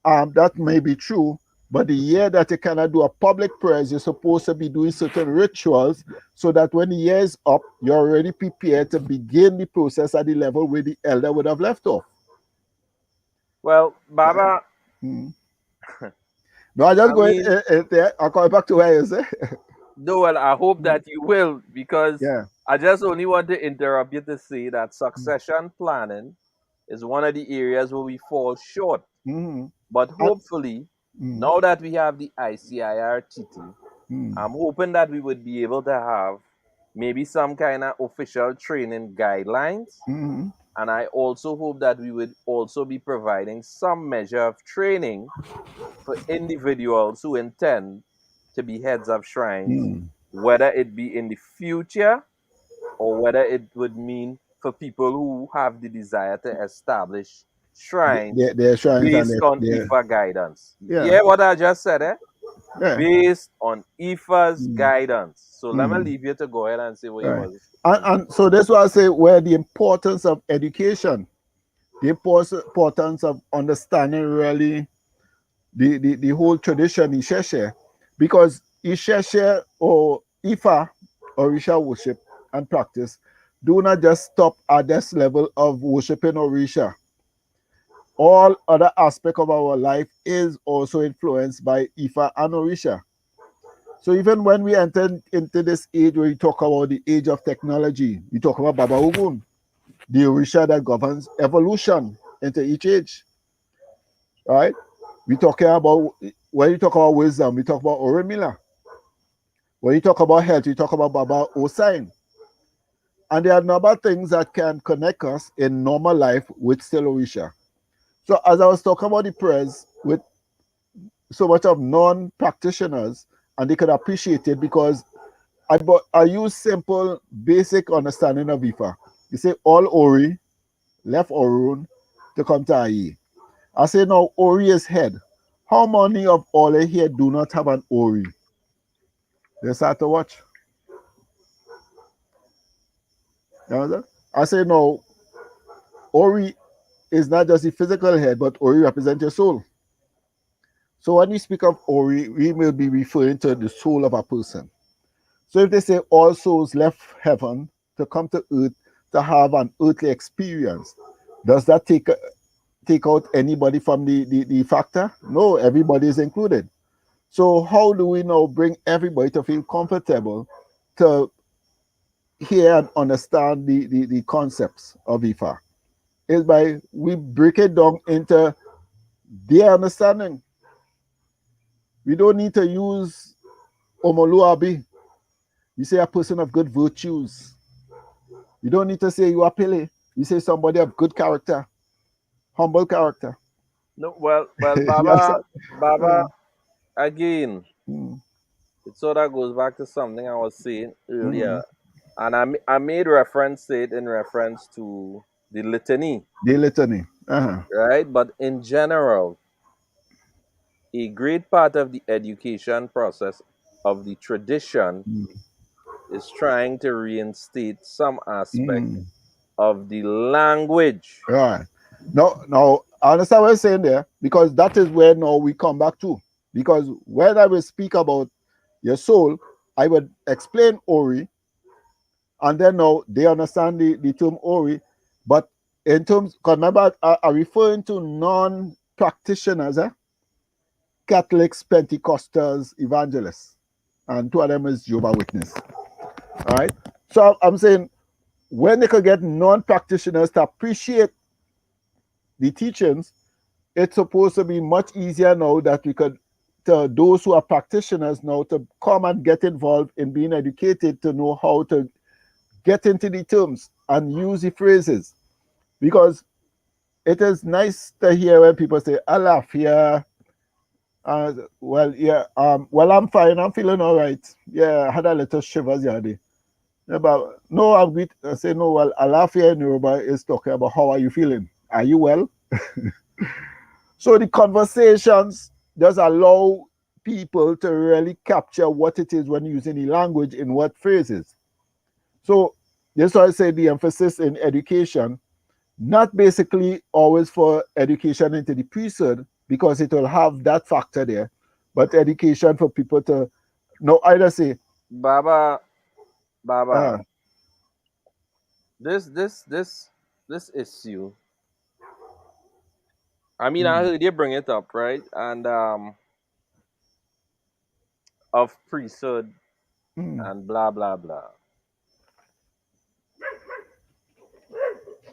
B: that may be true. But the year that you cannot do a public prayers, you're supposed to be doing certain rituals so that when the year is up, you're already prepared to begin the process at the level where the elder would have left off.
A: Well,
B: Right?
A: Baba,
B: No, I just
A: I
B: go
A: mean,
B: there. I'll call back to where you say.
A: no, well, I hope that you will, because
B: Yeah.
A: I just only want to interrupt you to say that succession planning is one of the areas where we fall short.
B: Mm-hmm.
A: But
B: And,
A: hopefully,
B: mm,
A: now that we have the ICIRTT,
B: mm,
A: I'm hoping that we would be able to have maybe some kind of official training guidelines.
B: mm-hmm.
A: And I also hope that we would also be providing some measure of training for individuals who intend to be heads of shrines,
B: Mm.
A: whether it be in the future or whether it would mean for people who have the desire to establish shrines
B: Their shrines and
A: based on
B: their
A: IFA guidance. You
B: yeah,
A: hear what I just said, eh?
B: yeah.
A: Based on IFA's
B: Mm,
A: guidance. So let me
B: mm.
A: leave you to go ahead and say what you
B: Right.
A: was saying.
B: And so that's why I say where the importance of education, the importance of understanding really the whole tradition Isheshe, because Isheshe or Ifa Orisha worship and practice do not just stop at this level of worshiping Orisha. All other aspect of our life is also influenced by Ifa and Orisha. So even when we enter into this age where we talk about the age of technology, we talk about Baba Ogun, the Orisha that governs evolution into each age, right? We're talking about when you talk about wisdom, we talk about Oromila. When you talk about health, you talk about Baba Osain. And there are a number of things that can connect us in normal life with still Orisha. So as I was talking about the prayers with so much of non-practitioners, and they could appreciate it because I use simple, basic understanding of Ifa. You say all Ori, left Orun to come to Aye. I say now Ori is head. How many of all here do not have an Ori? They start to watch. You understand? I say no, Ori is not just the physical head, but Ori represents your soul. So when we speak of Ori, we will be referring to the soul of a person. So if they say all souls left heaven to come to earth to have an earthly experience, does that take out anybody from the factor? No, everybody is included. So how do we now bring everybody to feel comfortable to hear and understand the concepts of Ifa? Is by we break it down into their understanding. We don't need to use Omoluabi. You say a person of good virtues. You don't need to say you are Pele. You say somebody of good character, humble character.
A: No, well,
B: Yes.
A: Baba, again,
B: Mm,
A: it sort of goes back to something I was saying
B: mm.
A: earlier, and I made reference to it in reference to the litany,
B: The litany. Uh-huh.
A: right? But in general, a great part of the education process of the tradition
B: Mm,
A: is trying to reinstate some aspect
B: mm.
A: of the language.
B: Right. No, I understand what you're saying there because that is where now we come back to. Because when I will speak about your soul, I would explain Ori, and then now they understand the term Ori. But in terms, because remember, I'm referring to non practitioners, Catholics, Pentecostals, evangelists, and two of them is Jehovah Witness. All right. So I'm saying when they could get non practitioners to appreciate the teachings, it's supposed to be much easier now that we could to those who are practitioners now to come and get involved in being educated to know how to get into the terms and use the phrases because it is nice to hear when people say alafia. Well, yeah, well, I'm fine. I'm feeling all right. Yeah, I had a little shivers the other day. Yeah, but no, I say no. Well, alafia in Yoruba is talking about how are you feeling? Are you well? So the conversations does allow people to really capture what it is when using the language in what phrases. So that's why I say the emphasis in education, not basically always for education into the priesthood, because it will have that factor there, but education for people to know either say,
A: Baba, Baba,
B: uh,
A: this this this this issue. I mean, I
B: mm,
A: heard you bring it up, right? And of priesthood
B: mm,
A: and blah blah blah.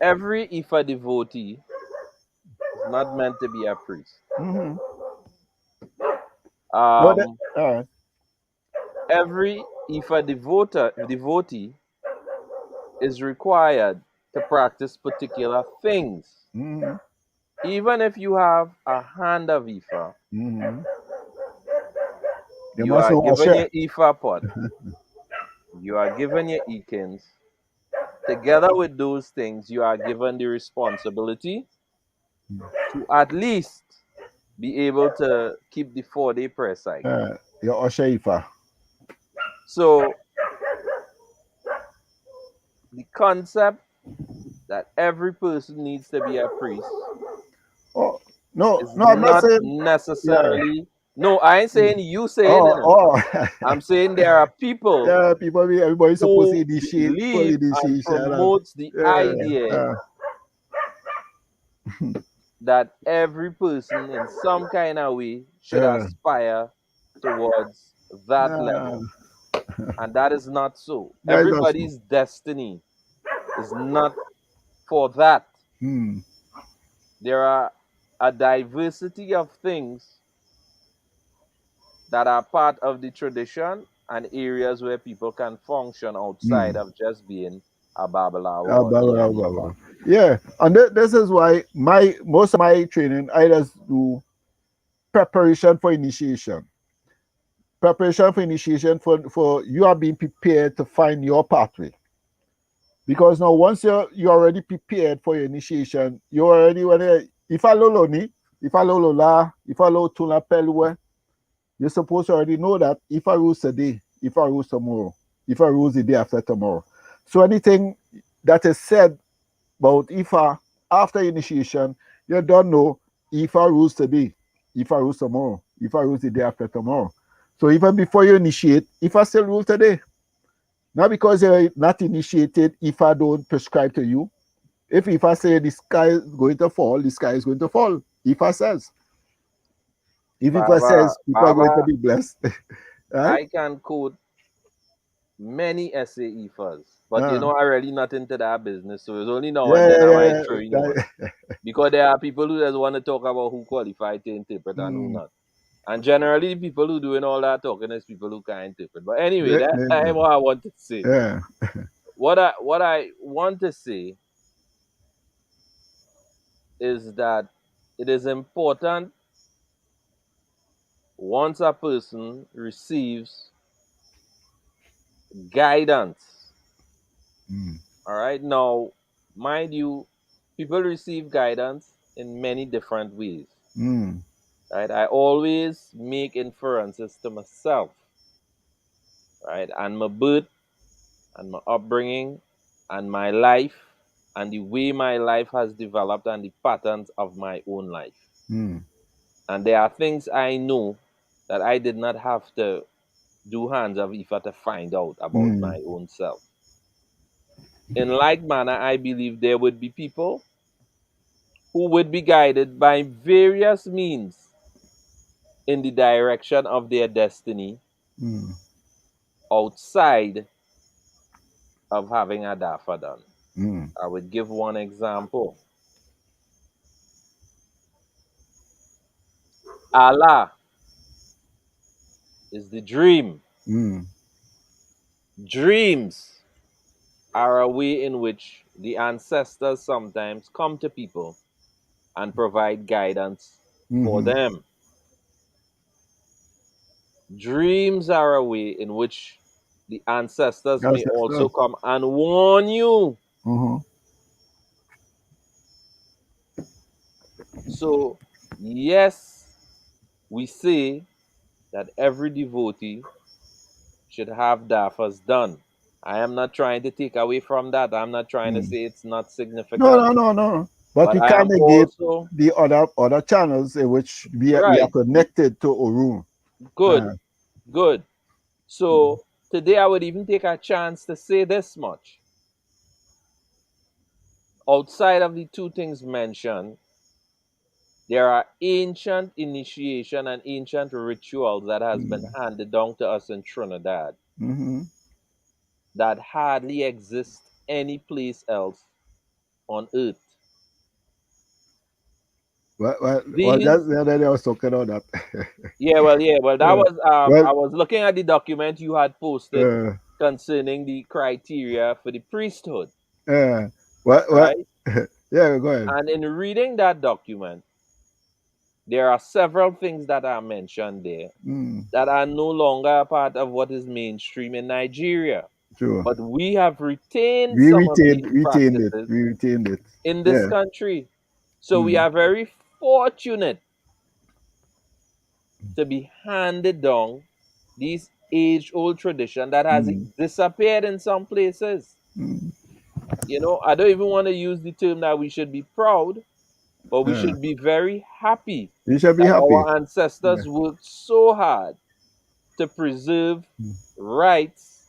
A: Every Ifa devotee is not meant to be a priest.
B: mhm. No,
A: Um,
B: uh,
A: every Ifa devotee is required to practice particular things.
B: mhm,
A: Even if you have a hand of Ifa,
B: mhm. You
A: you
B: must
A: are
B: know
A: given
B: Osha.
A: your Ifa pot, you are given your Ekins. Together with those things, you are given the responsibility to at least be able to keep the 4-day prayer cycle.
B: Your Osha Ifa.
A: So the concept that every person needs to be a priest
B: Oh, no,
A: is
B: no, I'm not
A: not
B: saying, yeah.
A: necessarily. No, I ain't saying you saying
B: Oh,
A: it.
B: oh.
A: I'm saying there are people
B: Yeah, people, everybody's supposed to
A: who
B: initiate full
A: believe and
B: initiation. And,
A: promotes the
B: yeah,
A: idea
B: uh,
A: that every person in some kind of way should
B: uh,
A: aspire towards that
B: uh,
A: level. And that is not so.
B: that is not so.
A: Everybody's destiny is not for that.
B: Hmm.
A: There are a diversity of things that are part of the tradition and areas where people can function outside
B: Mm.
A: of just being a Babalawo or
B: Blah,
A: Ian
B: blah, blah,
A: Ifa.
B: blah. Yeah, and this is why my most of my training I just do preparation for initiation. Preparation for initiation for you are being prepared to find your pathway. Because now once you're already prepared for your initiation, you're already if I lolo ni, if I lolo la, if I lo tuna pelwe, you're supposed to already know that if I rules today, if I rules tomorrow, if I rules the day after tomorrow. So anything that is said about Ifa after initiation, you don't know Ifa rules today, Ifa rules tomorrow, Ifa rules the day after tomorrow. So even before you initiate, Ifa still rules today. Not because you're not initiated, Ifa don't prescribe to you. If Ifa say the sky is going to fall, the sky is going to fall. Ifa says. If Ifa
A: Baba,
B: says people are going to
A: Baba,
B: be blessed, right?
A: I can quote many essay Ifas, but
B: Uh,
A: I really not into that business, so it's only now and
B: yeah,
A: then I might
B: yeah,
A: throw in one.
B: yeah.
A: Because there are people who just want to talk about who qualified to interpret and who
B: Mm,
A: not. And generally, people who doing all that talking is people who can't interpret. But anyway,
B: yeah,
A: that's what I want to say.
B: yeah.
A: What I want to say is that it is important once a person receives guidance.
B: Mm,
A: All right, now, mind you, people receive guidance in many different ways.
B: mm,
A: Right, I always make inferences to myself, right, and my birth and my upbringing and my life and the way my life has developed and the patterns of my own life.
B: mm,
A: And there are things I know that I did not have to do hands of Ifa to find out about
B: mm,
A: my own self. In like manner, I believe there would be people who would be guided by various means in the direction of their destiny
B: mm,
A: outside of having a dafa done.
B: mm,
A: I would give one example. Allah is the dream.
B: mm,
A: Dreams are a way in which the ancestors sometimes come to people and provide guidance for
B: mm-hmm.
A: them. Dreams are a way in which the ancestors
B: Yes,
A: may
B: yes,
A: also
B: yes.
A: come and warn you.
B: Mm-hmm.
A: So, yes, we say that every devotee should have dafas done. I am not trying to take away from that. I'm not trying to
B: Mm.
A: say it's not
B: No,
A: significant.
B: no, no, no. But
A: But
B: we
A: I
B: can't
A: am
B: negate
A: also
B: the other channels in which we are
A: right.
B: connected to Orun.
A: Good,
B: Uh,
A: good. So today I would even take a chance to say this much. Outside of the two things mentioned, there are ancient initiation and ancient rituals that has been
B: mm,
A: handed down to us in Trinidad
B: mm-hmm.
A: that hardly exist any place else on earth.
B: Well, that's
A: These
B: the other day I was talking about that.
A: yeah, that
B: uh,
A: was
B: well,
A: I was looking at the document you had posted
B: uh,
A: concerning the criteria for the priesthood,
B: uh, well,
A: right?
B: yeah, go ahead.
A: And in reading that document, there are several things that are mentioned there
B: Mm,
A: that are no longer a part of what is mainstream in Nigeria.
B: true.
A: But we have retained
B: We
A: some of
B: retained,
A: these
B: retained it.
A: practices
B: We retained it.
A: in this
B: Yeah.
A: country. So we
B: Mm,
A: are very fortunate to be handed down these age old tradition that has
B: mm,
A: disappeared in some places.
B: mm,
A: I don't even want to use the term that we should be proud, but we
B: yeah.
A: should be very happy
B: You should be
A: that
B: happy.
A: our
B: Yeah.
A: ancestors worked so hard to preserve
B: Mm,
A: rights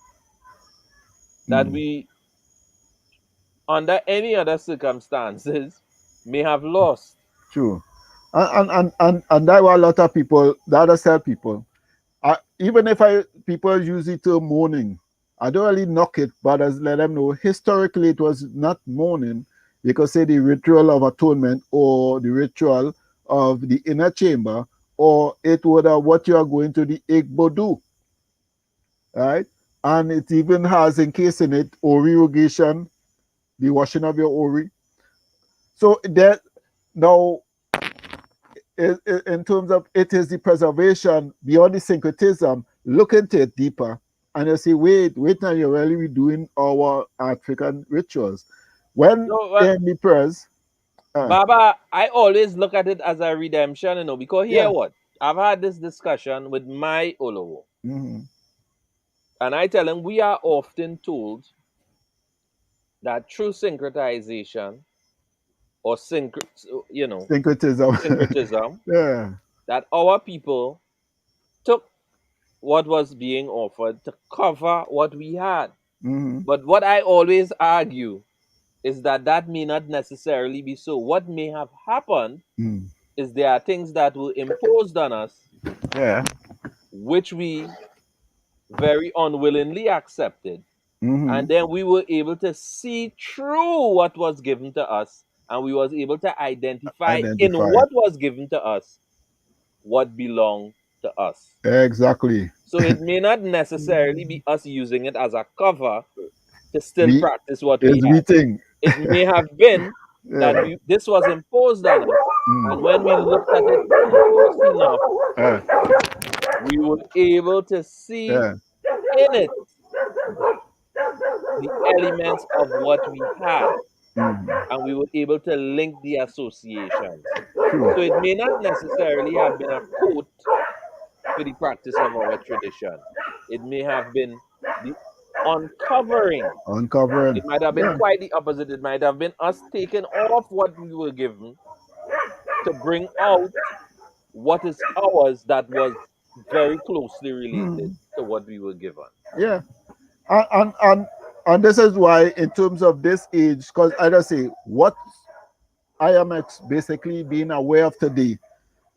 A: that
B: mm,
A: we, under any other circumstances, may have lost.
B: true. And that were a lot of people, the other side people. Even if people use the term mourning, I don't really knock it, but as let them know historically it was not mourning. You could say the ritual of atonement or the ritual of the inner chamber or it would what you are going to the Igbo do, right? And it even has in case in it ori irrigation, the washing of your ori. So that now in terms of it is the preservation beyond the syncretism, look into it deeper and you say, wait now, you're really doing our African rituals. When
A: No,
B: in the prayers,
A: Baba, I always look at it as a redemption, because here
B: yeah.
A: what? I've had this discussion with my Olowo,
B: Mm-hmm.
A: and I tell him we are often told that through syncretization or
B: Syncretism.
A: syncretism,
B: Yeah.
A: that our people took what was being offered to cover what we had.
B: Mm-hmm.
A: But what I always argue is that that may not necessarily be so. What may have happened
B: Mm.
A: is there are things that were imposed on us
B: Yeah.
A: which we very unwillingly accepted.
B: Mm-hmm.
A: And then we were able to see through what was given to us, and we was able to identify in
B: Identify.
A: what was given to us what belonged to us.
B: Exactly.
A: So it may not necessarily be us using it as a cover to still
B: We
A: practice what we
B: is
A: have.
B: we think.
A: It may have been that
B: Yeah.
A: this was imposed on us, and when we looked at it close enough,
B: Yeah.
A: we were able to see
B: Yeah.
A: in it the elements of what we had,
B: Mm.
A: and we were able to link the associations. So
B: True.
A: it may not necessarily have been a quote for the practice of our tradition. It may have been the uncovering.
B: Uncovering.
A: It might have been
B: Yeah.
A: quite the opposite. It might have been us taking off what we were given to bring out what is ours that was very closely related
B: Mm.
A: to what we were given.
B: Yeah. And, and and and this is why in terms of this age, because I just say what I am basically being aware of today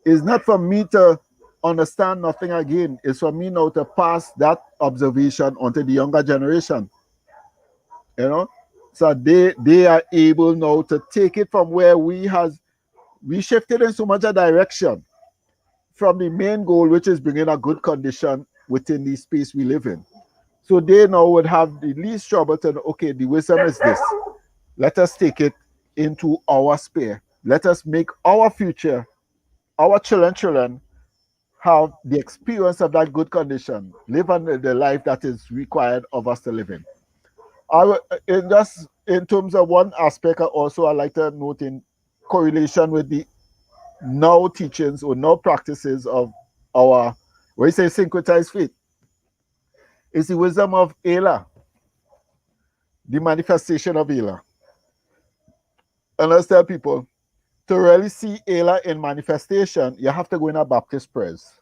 B: is not for me to understand nothing again. It's for me now to pass that observation onto the younger generation. You know, so they are able now to take it from where we shifted in so much a direction from the main goal, which is bringing a good condition within the space we live in. So they now would have the least trouble to know, okay, the wisdom is this. Let us take it into our sphere. Let us make our future, our children have the experience of that good condition, live on the life that is required of us to live in. In just in terms of one aspect, I like to note in correlation with the now teachings or now practices of our, when you say syncretized faith, is the wisdom of Ela, the manifestation of Ela. And let's tell people, to really see Ela in manifestation, you have to go in a Baptist prayers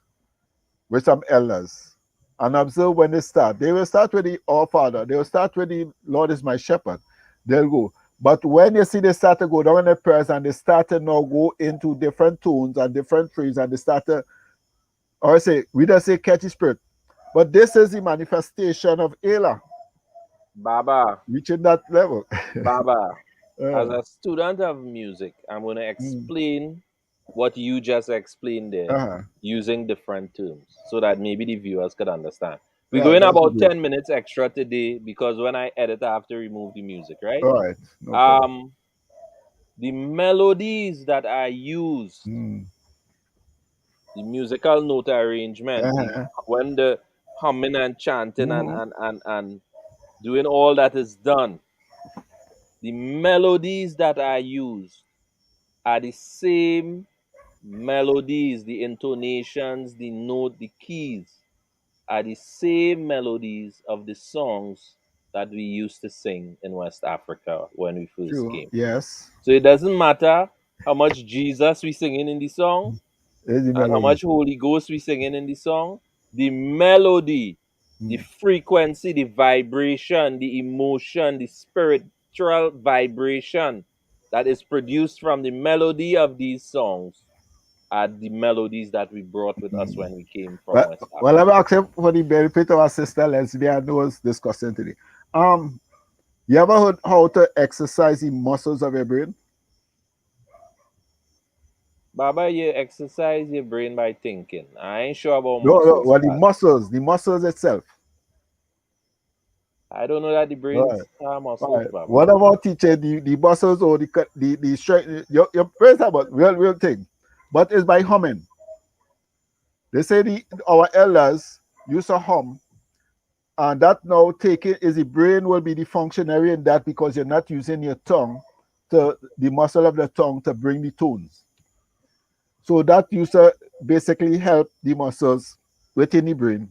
B: with some elders and observe when they start. They will start with the Our Father. They will start with the Lord is my shepherd. They'll go. But when you see they start to go down in the prayers and they start to now go into different tones and different phrases and they start to, or say, we don't say catchy spirit, but this is the manifestation of Ela
A: Baba,
B: reaching that level.
A: Baba, as
B: uh,
A: a student of music, I'm going to
B: mm,
A: explain what you just explained there
B: uh-huh.
A: using different terms so that maybe the viewers could understand. We're
B: Yeah,
A: going
B: that would be
A: about
B: great.
A: 10 minutes extra today because when I edit, I have to remove the music, right?
B: All right, no problem.
A: Um, the melodies that are used,
B: Mm.
A: the musical note arrangement, the
B: Uh-huh.
A: when the humming and chanting and,
B: Mm-hmm.
A: and, and, and doing all that is done, the melodies that are used are the same melodies, the intonations, the note, the keys are the same melodies of the songs that we used to sing in West Africa when we first
B: True.
A: came.
B: Yes.
A: So it doesn't matter how much Jesus we singing in the song
B: There's the
A: and how
B: melody.
A: much Holy Ghost we singing in the song, the melody, the
B: Mm.
A: frequency, the vibration, the emotion, the spiritual vibration that is produced from the melody of these songs are the melodies that we brought with us
B: Mm.
A: when we came from
B: But
A: West
B: well, I'm
A: Africa.
B: asking for the benefit of our sister Leslie and those discussing today. Um, you ever heard how to exercise the muscles of your brain?
A: Baba, you exercise your brain by thinking. I ain't sure about
B: No, no,
A: muscles
B: well,
A: part.
B: the muscles itself.
A: I don't know that the
B: All
A: brains
B: right.
A: are
B: All
A: muscles,
B: right.
A: Baba.
B: What about teaching the muscles or the strength? Your first about real thing, but it's by humming. They say our elders used to hum, and that now taking is the brain will be the functionary in that because you're not using your tongue to the muscle of the tongue to bring the tones. So that used to basically help the muscles within the brain.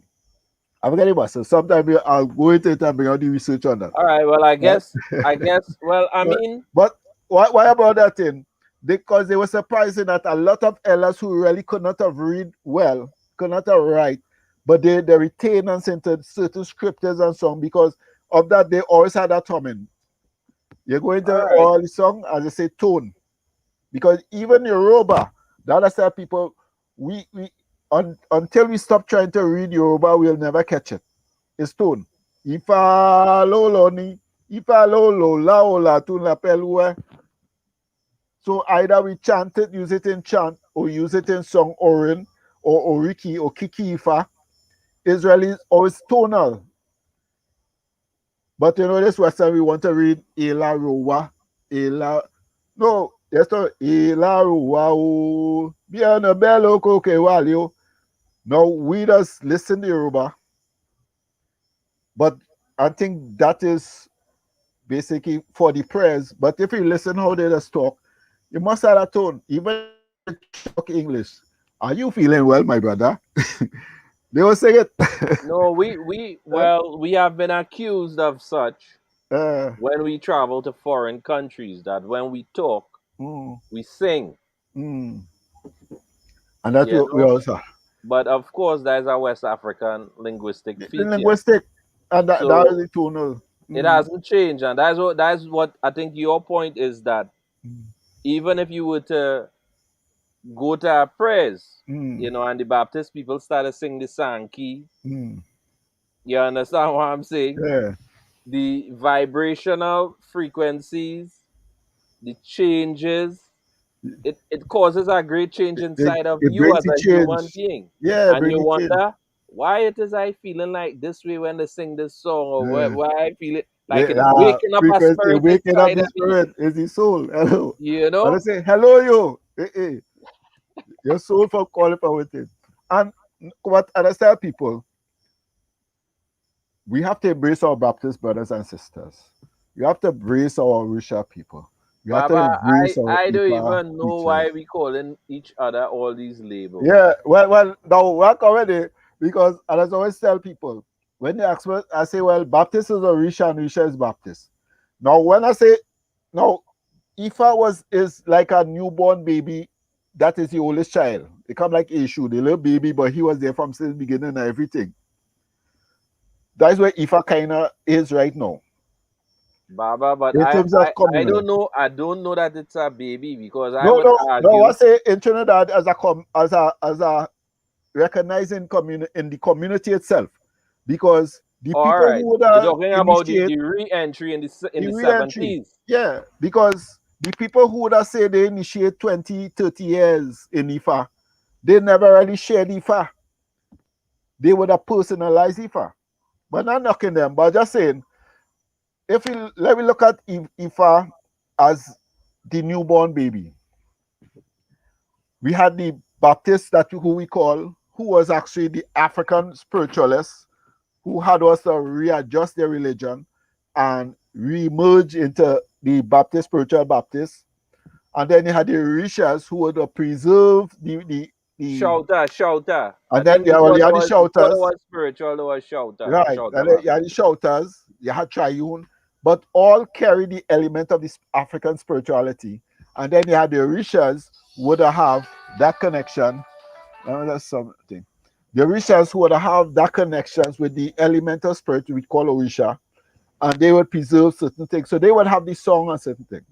B: I'm getting muscles. Sometimes I'll go into it and bring out the research on that.
A: All right. Well,
B: Right?
A: Well, I
B: But,
A: mean,
B: but why about that thing? Because they were surprising that a lot of elders who really could not have read well, could not have write, but they retain and certain scriptures and song because of that they always had that humming. You go
A: all
B: into
A: right.
B: all the song as they say tone. Because even Yoruba, the other side people, until we stop trying to read Yoruba, we'll never catch it. It's tone. Ifa lo ni, Ifa lo la o la tu la pelue. So either we chant it, use it in chant, or use it in song orin, or oriki, or kiki ifa. Israelis always tonal. But you know, this Western we want to read Ela Rowa, Ela. No, that's not Ela Rowa. Oh, Biana Bello Coke Walio. Now we just listen to Yoruba, but I think that is basically for the prayers. But if you listen how they just talk, you must have a tone. Even if they try to talk English. Are you feeling well, my brother? They will say it.
A: No,
B: Huh?
A: we have been accused of such
B: uh,
A: when we travel to foreign countries that when we talk,
B: mm,
A: we sing,
B: mm. And that
A: you
B: we
A: know.
B: also
A: But of course, there's a West African linguistic
B: the
A: feature.
B: linguistic, and that is
A: So
B: the tonal.
A: it
B: Mm,
A: hasn't changed, and that's what I think your point is that
B: mm,
A: even if you were to go to our prayers,
B: mm,
A: and the Baptist people started singing the Sankey,
B: mm.
A: you understand what I'm saying?
B: Yeah,
A: The vibrational frequencies, the changes, it causes a great change inside of
B: it
A: you
B: brings
A: as
B: the
A: a human
B: change.
A: being.
B: Yeah,
A: And
B: bring
A: you
B: the change.
A: wonder why it is I feeling like this way when they sing this song, or
B: Yeah.
A: why I feel it like
B: The
A: it waking up a
B: frequency,
A: spirit
B: waking up
A: inside
B: the
A: of me.
B: spirit is the soul. Hello.
A: You
B: And I
A: know?
B: say, hello, you. Your soul for qualify with it. And what understand people, we have to embrace our Baptist brothers and sisters. We have to embrace our Orisha people. We have to
A: Baba,
B: embrace our
A: I don't
B: Ifa
A: even know
B: teachers.
A: why we calling each other all these labels.
B: Yeah, well, now work already because and as I always tell people when they ask me, I say, well, Baptist is Orisha and Orisha is Baptist. Now, when I say, now, Ifa is like a newborn baby. That is the oldest child. They come like Ishu, the little baby, but he was there from since the beginning and everything. That's where Ifa kind of is right now
A: Baba, but
B: in terms of
A: I
B: communal.
A: don't know. I don't know that it's a baby because I
B: No,
A: would
B: no, no. I
A: argue.
B: say in Trinidad as a recognizing community in the community itself, because the
A: All
B: people
A: right,
B: who would
A: you're talking about
B: initiate
A: the re-entry in
B: the
A: the
B: re-entry,
A: 70s.
B: yeah, because the people who would say they initiate 20, 30 years in Ifa, they never really shared Ifa. They would have personalized Ifa. But not knocking them, but just saying, if we let me look at Ifa as the newborn baby. We had the Baptist that who we call, who was actually the African spiritualists who had us to readjust their religion and re-merge into the Baptist, spiritual Baptists. And then you had the Orishas who would preserve the
A: Shouter. I
B: and then
A: think
B: well, you had the
A: before there
B: shouters,
A: was spiritual, there was
B: right?
A: shouter
B: And then you
A: Baptist.
B: had the shouters, you had triune, but all carry the element of this African spirituality. And then you had the Orishas would have that connection. That's something. The Orishas would have that connections with the elemental spirit we call Orisha, and they would preserve certain things. So they would have the song on certain things.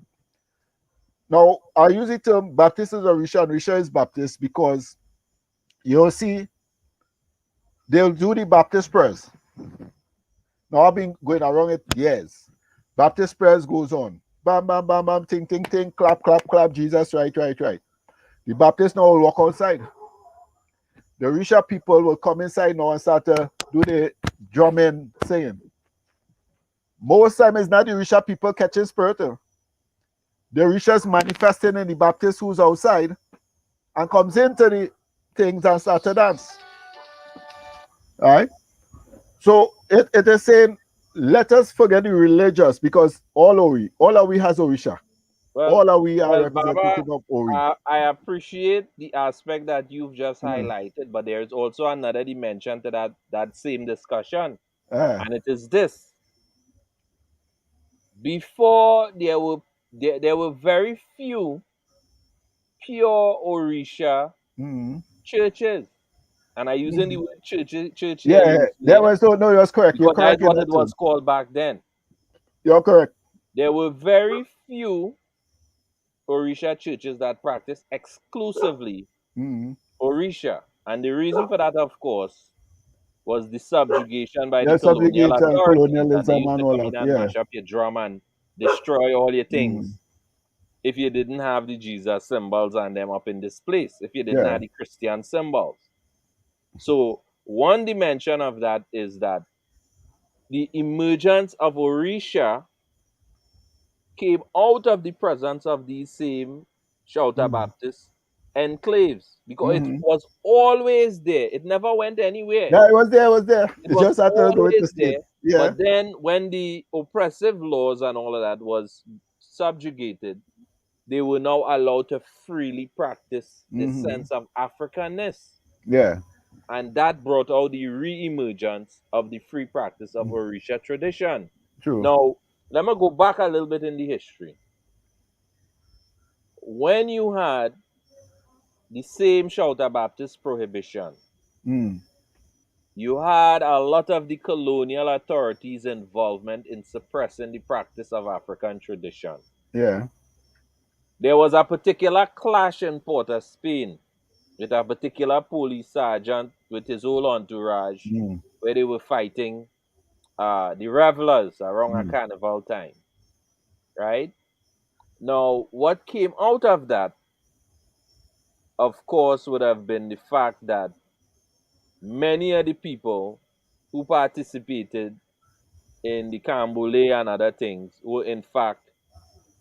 B: Now, I use the term Baptist is Orisha and Orisha is Baptist because you'll see they'll do the Baptist prayers. Now, I've been going around it years. Baptist prayers goes on. Bam, bam, bam, bam, ting, ting, ting, clap, clap, clap, Jesus, right, right, right. The Baptists now will walk outside. The Orisha people will come inside now and start to do the drumming, singing. Most time it's not the Orisha people catching spirit. The Orishas manifesting in the Baptist who's outside and comes into the things and start to dance. All right? So it is saying, let us forget the religious, because all are we has Orisha. All are we are
A: Well, Baba,
B: representative of Ori.
A: I appreciate the aspect that you've just
B: Mm.
A: highlighted, but there's also another dimension to that same discussion,
B: Ah.
A: and it is this: before there were very few pure Orisha
B: Mm.
A: churches, and I'm using the
B: Mm.
A: word church here
B: Yeah,
A: loosely
B: that was so no, you're correct. You're
A: because that's
B: correct in
A: what it
B: that
A: was
B: term.
A: called back then.
B: You're correct.
A: There were very few Orisha churches that practiced exclusively
B: Mm.
A: Orisha. And the reason for that, of course, was the subjugation by the
B: Yeah,
A: colonial
B: subjugation,
A: authorities. And they
B: colonialism
A: used
B: and
A: to
B: all
A: come
B: that.
A: in and
B: Yeah.
A: mash up your drum and destroy all your
B: Mm.
A: things if you didn't have the Jesus symbols and them up in this place, if you didn't
B: Yeah.
A: have the Christian symbols. So one dimension of that is that the emergence of Orisha came out of the presence of these same Shouter
B: Mm.
A: Baptist enclaves because it
B: Mm-hmm.
A: was always there. It never went anywhere.
B: Yeah, it was there, it was there.
A: It
B: It
A: was
B: just had to go into
A: always
B: state.
A: there.
B: Yeah.
A: But then when the oppressive laws and all of that was subjugated, they were now allowed to freely practice this
B: Mm-hmm.
A: sense of Africanness.
B: Yeah.
A: And that brought out the re-emergence of the free practice of
B: Mm.
A: Orisha tradition.
B: True.
A: Now, let me go back a little bit in the history. When you had the same Shouter Baptist prohibition,
B: Mm.
A: you had a lot of the colonial authorities' involvement in suppressing the practice of African tradition.
B: Yeah.
A: There was a particular clash in Port of Spain with a particular police sergeant with his whole entourage
B: Mm.
A: where they were fighting the revelers around a
B: Mm.
A: carnival time, right? Now, what came out of that, of course, would have been the fact that many of the people who participated in the Cambole and other things were in fact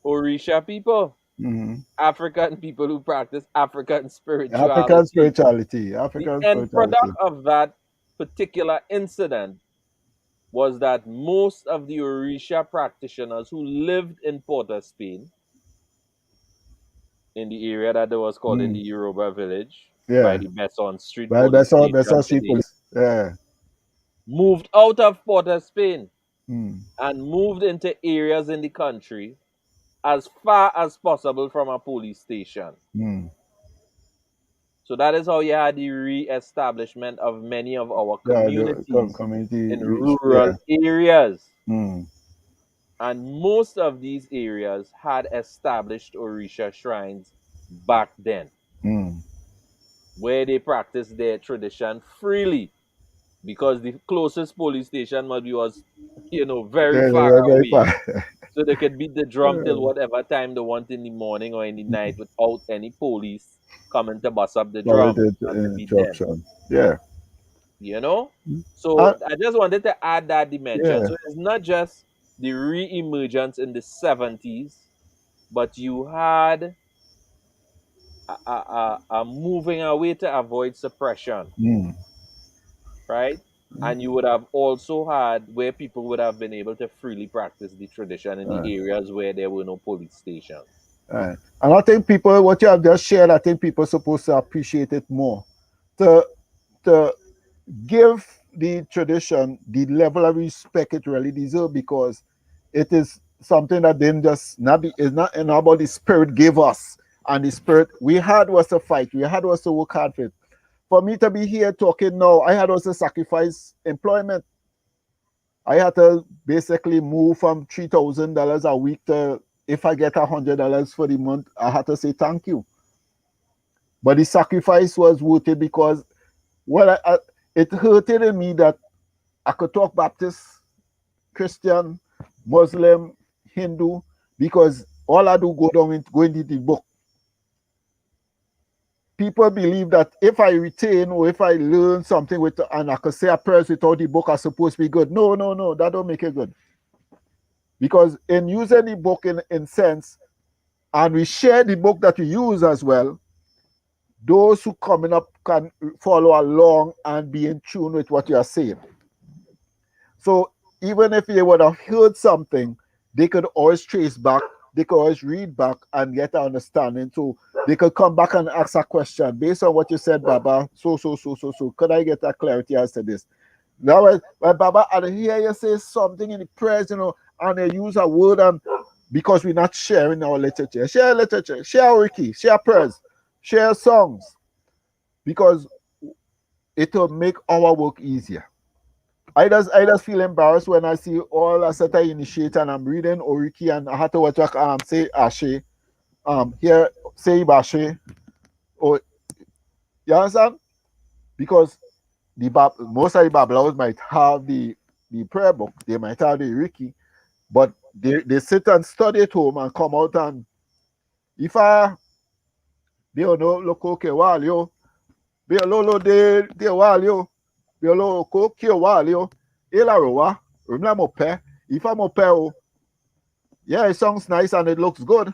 A: Orisha people,
B: Mm-hmm.
A: African people who practice African
B: African
A: spirituality.
B: spirituality.
A: The
B: African
A: end
B: spirituality.
A: product of that particular incident was that most of the Orisha practitioners who lived in Port of Spain, in the area that was called in the
B: Mm.
A: Yoruba village by
B: Yeah.
A: the Besson Street
B: Well,
A: police
B: that's all
A: station
B: street
A: today,
B: police. Yeah.
A: moved out of Port of Spain
B: Mm.
A: and moved into areas in the country as far as possible from a police station.
B: Mm.
A: So that is how you had the re-establishment of many of our
B: Yeah, the
A: communities
B: community
A: in
B: reach. Yeah.
A: rural areas.
B: Mm.
A: And most of these areas had established Orisha shrines back then,
B: Mm.
A: where they practiced their tradition freely because the closest police station maybe was, very
B: Yeah,
A: far
B: very
A: away.
B: far.
A: So they could beat the drum till whatever time they want in the morning or in the night without any police coming to bust up the drum
B: Quality
A: and to beat them.
B: interruption. Yeah.
A: You know?
B: Uh,
A: So I just wanted to add that dimension.
B: yeah.
A: So it's not just the re-emergence in the 70s, but you had a moving away to avoid suppression,
B: Mm.
A: right? And you would have also had where people would have been able to freely practice the tradition in
B: Uh,
A: the areas where there were no police stations.
B: and I think people, what you have just shared, I think people are supposed to appreciate it more. To give the tradition the level of respect it really deserves, because it is something that didn't just not be, it's not about the spirit gave us, and the spirit we had was to fight, we had was to work hard for it. For me to be here talking now, I had also sacrifice employment. I had to basically move from $3,000 a week to, if I get $100 for the month, I had to say thank you. But the sacrifice was worth it, because well, it hurted in me that I could talk Baptist, Christian, Muslim, Hindu, because all I do go into the book. people believe that if I retain or if I learn something with and I could say a prayer without the book are supposed to be good. No, no, no, that don't make it good. Because in using the book in sense, and we share the book that we use as well, those who coming up can follow along and be in tune with what you are saying. So even if they would have heard something, they could always trace back, they could always read back and get an understanding. So they could come back and ask a question based on what you said, Baba. So. Could I get that clarity as to this? Now, when Baba, I hear you say something in the prayers, and they use a word, and because we're not sharing our literature, share Ricky, share prayers, share songs, because it will make our work easier. I just feel embarrassed when I see all a set I initiate and I'm reading Oriki and I had to watch say Ashe, here say Bashe, or you understand? Because most of the Babylons might have the prayer book, they might have the Oriki, but they sit and study at home and come out and if I they don't know look okay while yo, be a lolo de while yo, be a lolo okay while yo, elarowa, remember mope, if I'm mope. Yeah, it sounds nice and it looks good,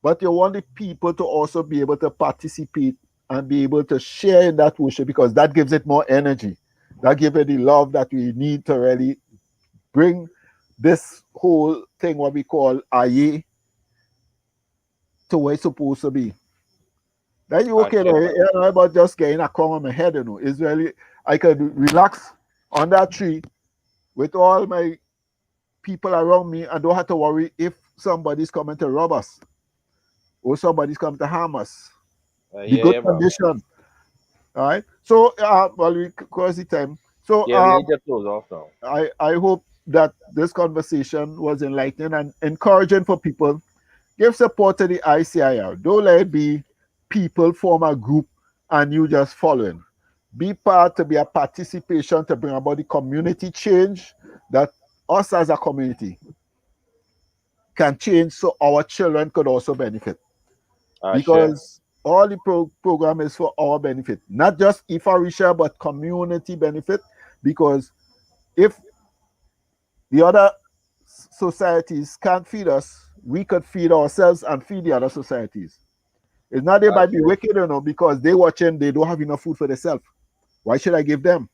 B: but you want the people to also be able to participate and be able to share in that worship because that gives it more energy. That gives it the love that we need to really bring this whole thing, what we call Aye, to where it's supposed to be. Then you okay,
A: Ashe,
B: you know, about just getting a crown on my head, It's really, I could relax on that tree with all my people around me and don't have to worry if somebody's coming to rob us or somebody's coming to harm us. The
A: yeah,
B: good
A: yeah, brother.
B: condition. All right. So, well, we cross the time. So,
A: Yeah, we need to close off now.
B: I hope that this conversation was enlightening and encouraging for people. Give support to the ICIR. Don't let it be people form a group and you just following. Be part to be a participation to bring about the community change that us as a community can change so our children could also benefit.
A: Ashe,
B: Because all the program is for our benefit, not just Ifa Orisa, but community benefit. Because if the other societies can't feed us, we could feed ourselves and feed the other societies. It's not they might be
A: Ashe,
B: wicked, because they watching, they don't have enough food for themselves. Why should I give them?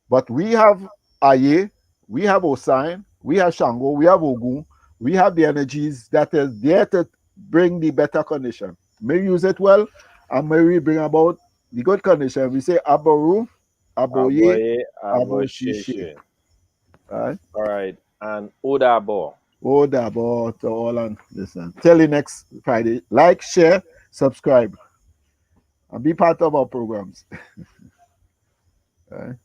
B: But we have Aye, we have Osain, we have Shango, we have Ogun, we have the energies that is there to bring the better condition. May we use it well, and may we bring about the good condition. We say Aboru, Aboye,
A: Aboye,
B: Aboshishe.
A: Aboshishe.
B: Right?
A: All right, and Udabo.
B: Oh, about all and listen. Till you next Friday. Like, share, subscribe, and be part of our programs. Right?